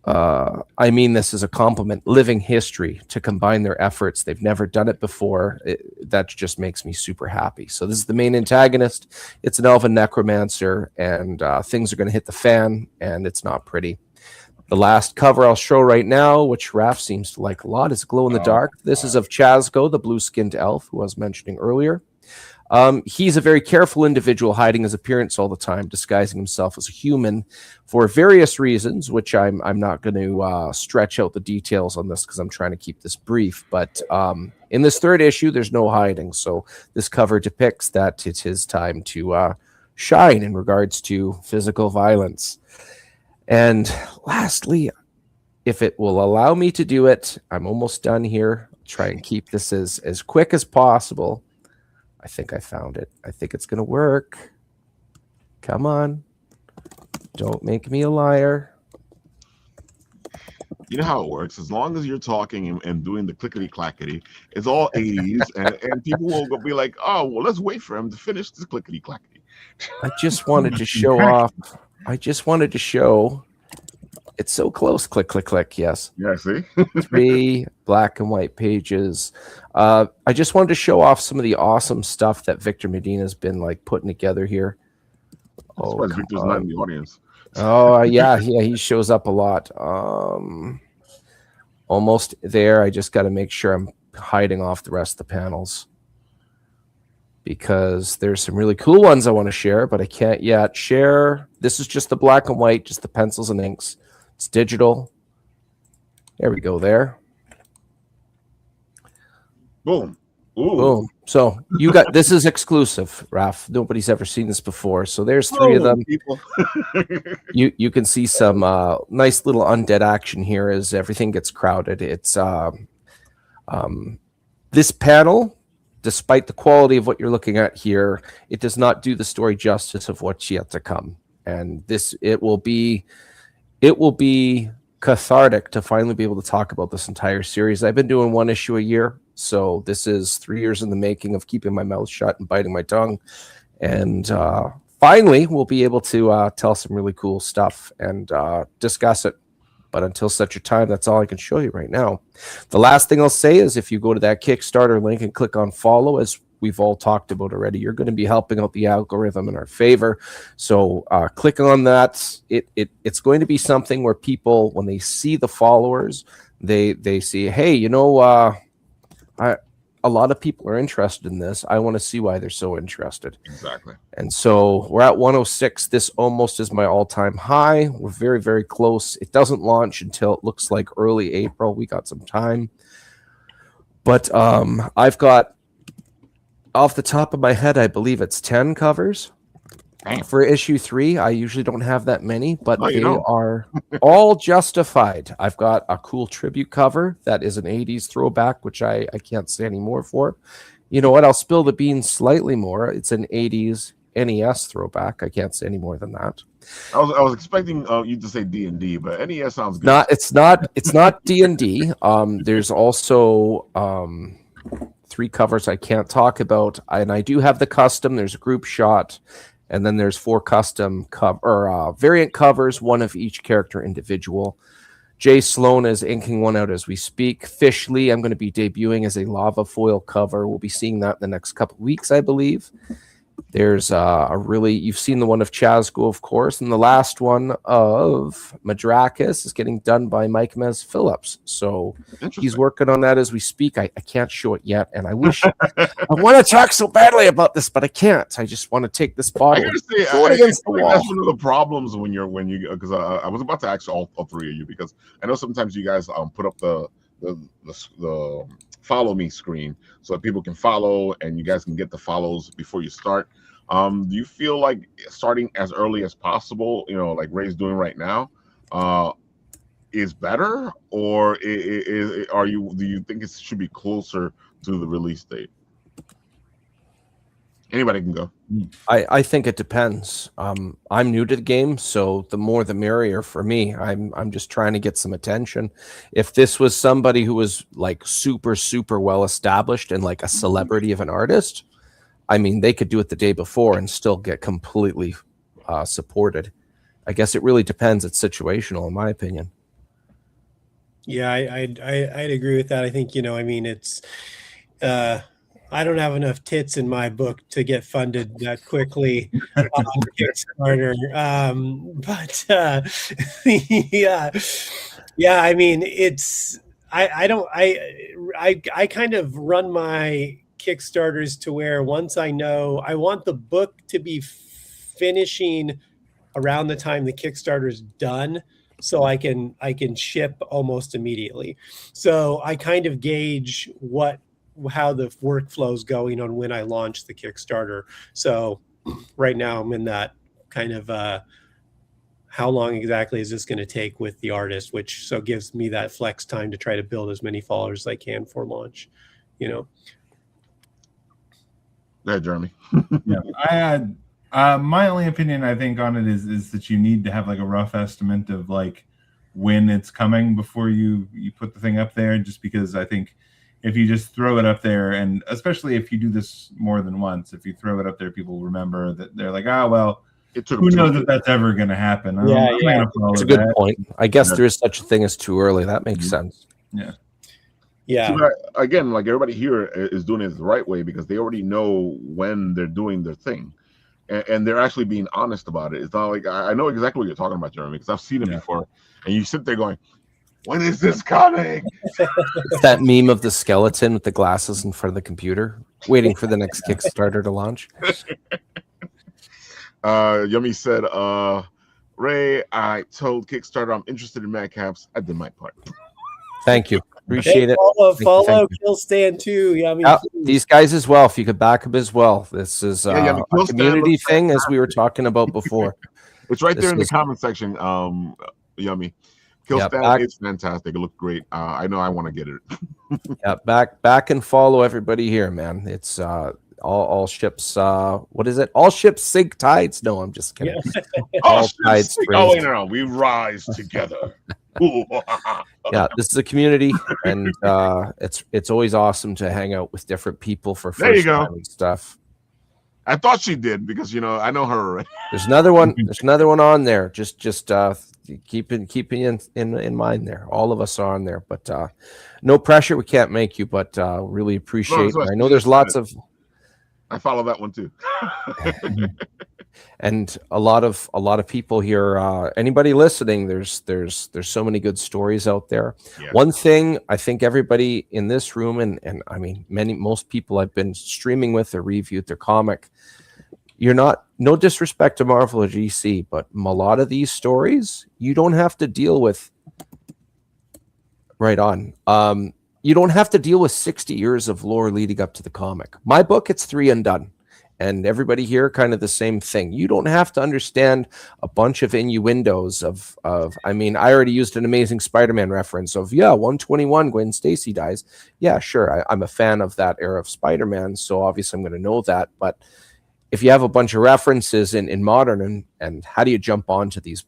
I mean this as a compliment, living history to combine their efforts. They've never done it before. That just makes me super happy. So this is the main antagonist. It's an elven necromancer, and things are going to hit the fan, and it's not pretty. The last cover I'll show right now, which Raph seems to like a lot, is Glow in the Dark. This is of Chasgo, the blue-skinned elf, who I was mentioning earlier. He's a very careful individual, hiding his appearance all the time, disguising himself as a human for various reasons, which I'm not going to stretch out the details on this because I'm trying to keep this brief. But in this 3rd issue, there's no hiding. So this cover depicts that it's his time to shine in regards to physical violence. And lastly, if it will allow me to do it, I'm almost done here. I'll try and keep this as quick as possible. I think I found it. I think it's going to work. Come on. Don't make me a liar. You know how it works. As long as you're talking and doing the clickety-clackety, it's all 80s, and people will be like, oh, well, let's wait for him to finish this clickety-clackety. I just wanted to show off. I just wanted to show. It's so close. Click, click, click. Yes. Yeah, see? 3 black and white pages. I just wanted to show off some of the awesome stuff that Victor Medina's been like putting together here. I'm surprised Victor's not in the audience. Oh, yeah, he shows up a lot. Almost there. I just got to make sure I'm hiding off the rest of the panels because there's some really cool ones I want to share, but I can't yet share. This is just the black and white, just the pencils and inks. It's digital. There we go there. Boom. Ooh. Boom. So you got this is exclusive, Raf. Nobody's ever seen this before. So there's 3 of them. People. You can see some nice little undead action here as everything gets crowded. It's this panel, despite the quality of what you're looking at here, it does not do the story justice of what's yet to come. And it will be cathartic to finally be able to talk about this entire series. I've been doing 1 issue a year, so this is 3 years in the making of keeping my mouth shut and biting my tongue. And finally, we'll be able to tell some really cool stuff and discuss it. But until such a time, that's all I can show you right now. The last thing I'll say is if you go to that Kickstarter link and click on follow, as we've all talked about already, you're going to be helping out the algorithm in our favor. So click on that. It's going to be something where people, when they see the followers, they see, hey, you know, a lot of people are interested in this. I want to see why they're so interested. Exactly. And so we're at 106. This almost is my all-time high. We're very, very close. It doesn't launch until it looks like early April. We got some time. But I've got, off the top of my head, I believe it's 10 covers. Damn. For issue 3. I usually don't have that many, but No, they are all justified. I've got a cool tribute cover that is an 80s throwback, which I can't say any more for. You know what? I'll spill the beans slightly more. It's an 80s NES throwback. I can't say any more than that. I was expecting you to say D&D, but NES sounds good. It's not D&D. There's also 3 covers I can't talk about, and I do have the custom. There's a group shot. And then there's 4 custom variant covers, 1 of each character individual. Jay Sloan is inking one out as we speak. Fish Lee, I'm going to be debuting as a lava foil cover. We'll be seeing that in the next couple of weeks, I believe. There's you've seen the one of Chazgo, of course, and the last one of Madrakis is getting done by Mike Mez Phillips. So he's working on that as we speak. I can't show it yet, and I wish I want to talk so badly about this, but I can't. I just want to take this bottle. That's one of the problems when you because I was about to ask all 3 of you, because I know sometimes you guys put up the follow me screen so that people can follow and you guys can get the follows before you start. Do you feel like starting as early as possible, you know, like Ray's doing right now, is better, or do you think it should be closer to the release date? Anybody can go. I think it depends. I'm new to the game, so the more the merrier for me. I'm just trying to get some attention. If this was somebody who was like super, super well established and like a celebrity of an artist, I mean, they could do it the day before and still get completely supported. I guess it really depends. It's situational, in my opinion. Yeah, I'd agree with that. I think, you know, I mean, it's I don't have enough tits in my book to get funded that quickly on Kickstarter. Yeah. I mean, it's I kind of run my Kickstarters to where once I know I want the book to be finishing around the time the Kickstarter is done, so I can ship almost immediately. So I kind of gauge how the workflow is going on when I launch the Kickstarter. So right now I'm in that kind of how long exactly is this going to take with the artist, which so gives me that flex time to try to build as many followers as I can for launch, you know. Yeah, Jeremy. Yeah, I had my only opinion, I think, on it is that you need to have like a rough estimate of like when it's coming before you put the thing up there, just because I think if you just throw it up there, and especially if you do this more than once, if you throw it up there, people remember that they're like, oh, well, It took Who him knows if that's ever going to happen? I'm Yeah, not yeah. gonna follow It's a good that. point. I guess Yeah. there is such a thing as too early. That makes Mhm. sense. Yeah. Yeah. See, but again, like everybody here is doing it the right way because they already know when they're doing their thing, and they're actually being honest about it. It's not like I know exactly what you're talking about, Jeremy, because I've seen it Yeah. before. And you sit there going, "When is this coming?" It's that meme of the skeleton with the glasses in front of the computer, waiting for the next Kickstarter to launch. Yummy said, "Ray, I told Kickstarter I'm interested in Madcaps. I did my part." Thank you. Appreciate it. Follow Thank you. Kill Stand too. Yeah, I mean, Yeah, these guys as well. If you could back them as well. This is Yeah, a Kill Stand community looks thing, as we were talking about before. It's right there This in the is- comment section. Yummy. Kill Yeah, Stand back- is fantastic. It looked great. I know I want to get it. Yeah, back and follow everybody here, man. It's all ships. What is it? All ships sink tides. No, I'm just kidding. All tides raise. No, we rise together. Yeah, this is a community, and it's always awesome to hang out with different people for There you first go. time and stuff. I thought she did because I know her already. There's another one. There's another one on there. Just keeping in mind there. All of us are on there, but no pressure. We can't make you, but really appreciate. what I know there's lots of. I follow that one too. And a lot of people here. Anybody listening? There's so many good stories out there. Yeah. One thing I think everybody in this room and I mean most people I've been streaming with or reviewed their comic. You're not, no disrespect to Marvel or GC, but a lot of these stories you don't have to deal with. Right on. You don't have to deal with 60 years of lore leading up to the comic. My book, it's 3 and done. And everybody here, kind of the same thing. You don't have to understand a bunch of innuendos of I mean, I already used an Amazing Spider-Man reference of, 121, Gwen Stacy dies. Yeah, sure. I'm a fan of that era of Spider-Man, so obviously I'm going to know that. But if you have a bunch of references in modern and how do you jump onto these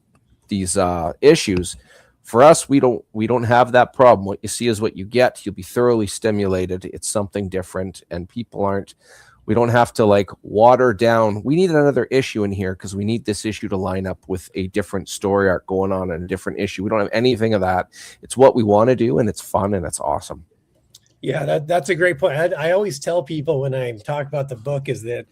issues? For us, we don't have that problem. What you see is what you get. You'll be thoroughly stimulated. It's something different, and people aren't. We don't have to like water down. We need another issue in here because we need this issue to line up with a different story arc going on in a different issue. We don't have anything of that. It's what we want to do, and it's fun, and it's awesome. Yeah, that's a great point. I always tell people when I talk about the book is that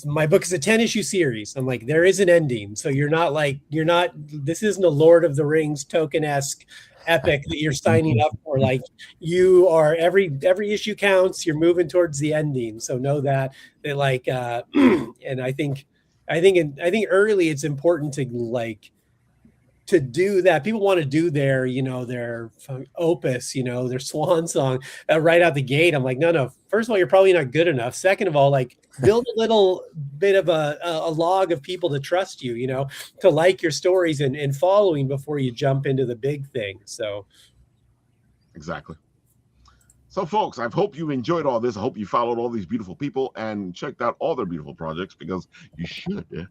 my book is a 10-issue series. I'm like, there is an ending. So this isn't a Lord of the Rings token-esque epic that you're signing up for. Like, you are every issue counts. You're moving towards the ending. So know that like, and I think early it's important to do that. People want to do their opus, their swan song right out the gate. I'm like, no. First of all, you're probably not good enough. Second of all, like, build a little bit of a log of people to trust you, to like your stories and following before you jump into the big thing. So, Exactly. So, folks, I hope you enjoyed all this. I hope you followed all these beautiful people and checked out all their beautiful projects because you should.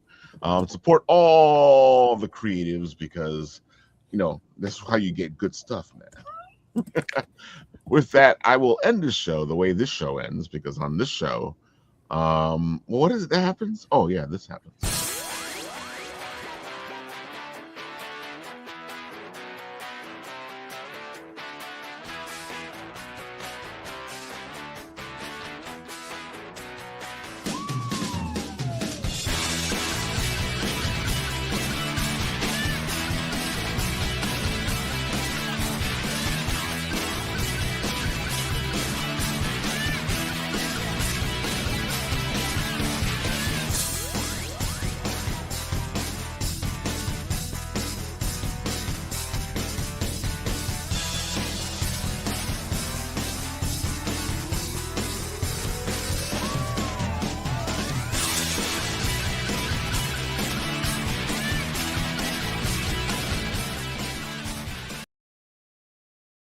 Support all the creatives because, this is how you get good stuff, man. With that, I will end this show the way this show ends because on this show, what is it that happens? Oh, yeah, this happens.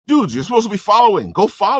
Dudes, you're supposed to be following. Go follow.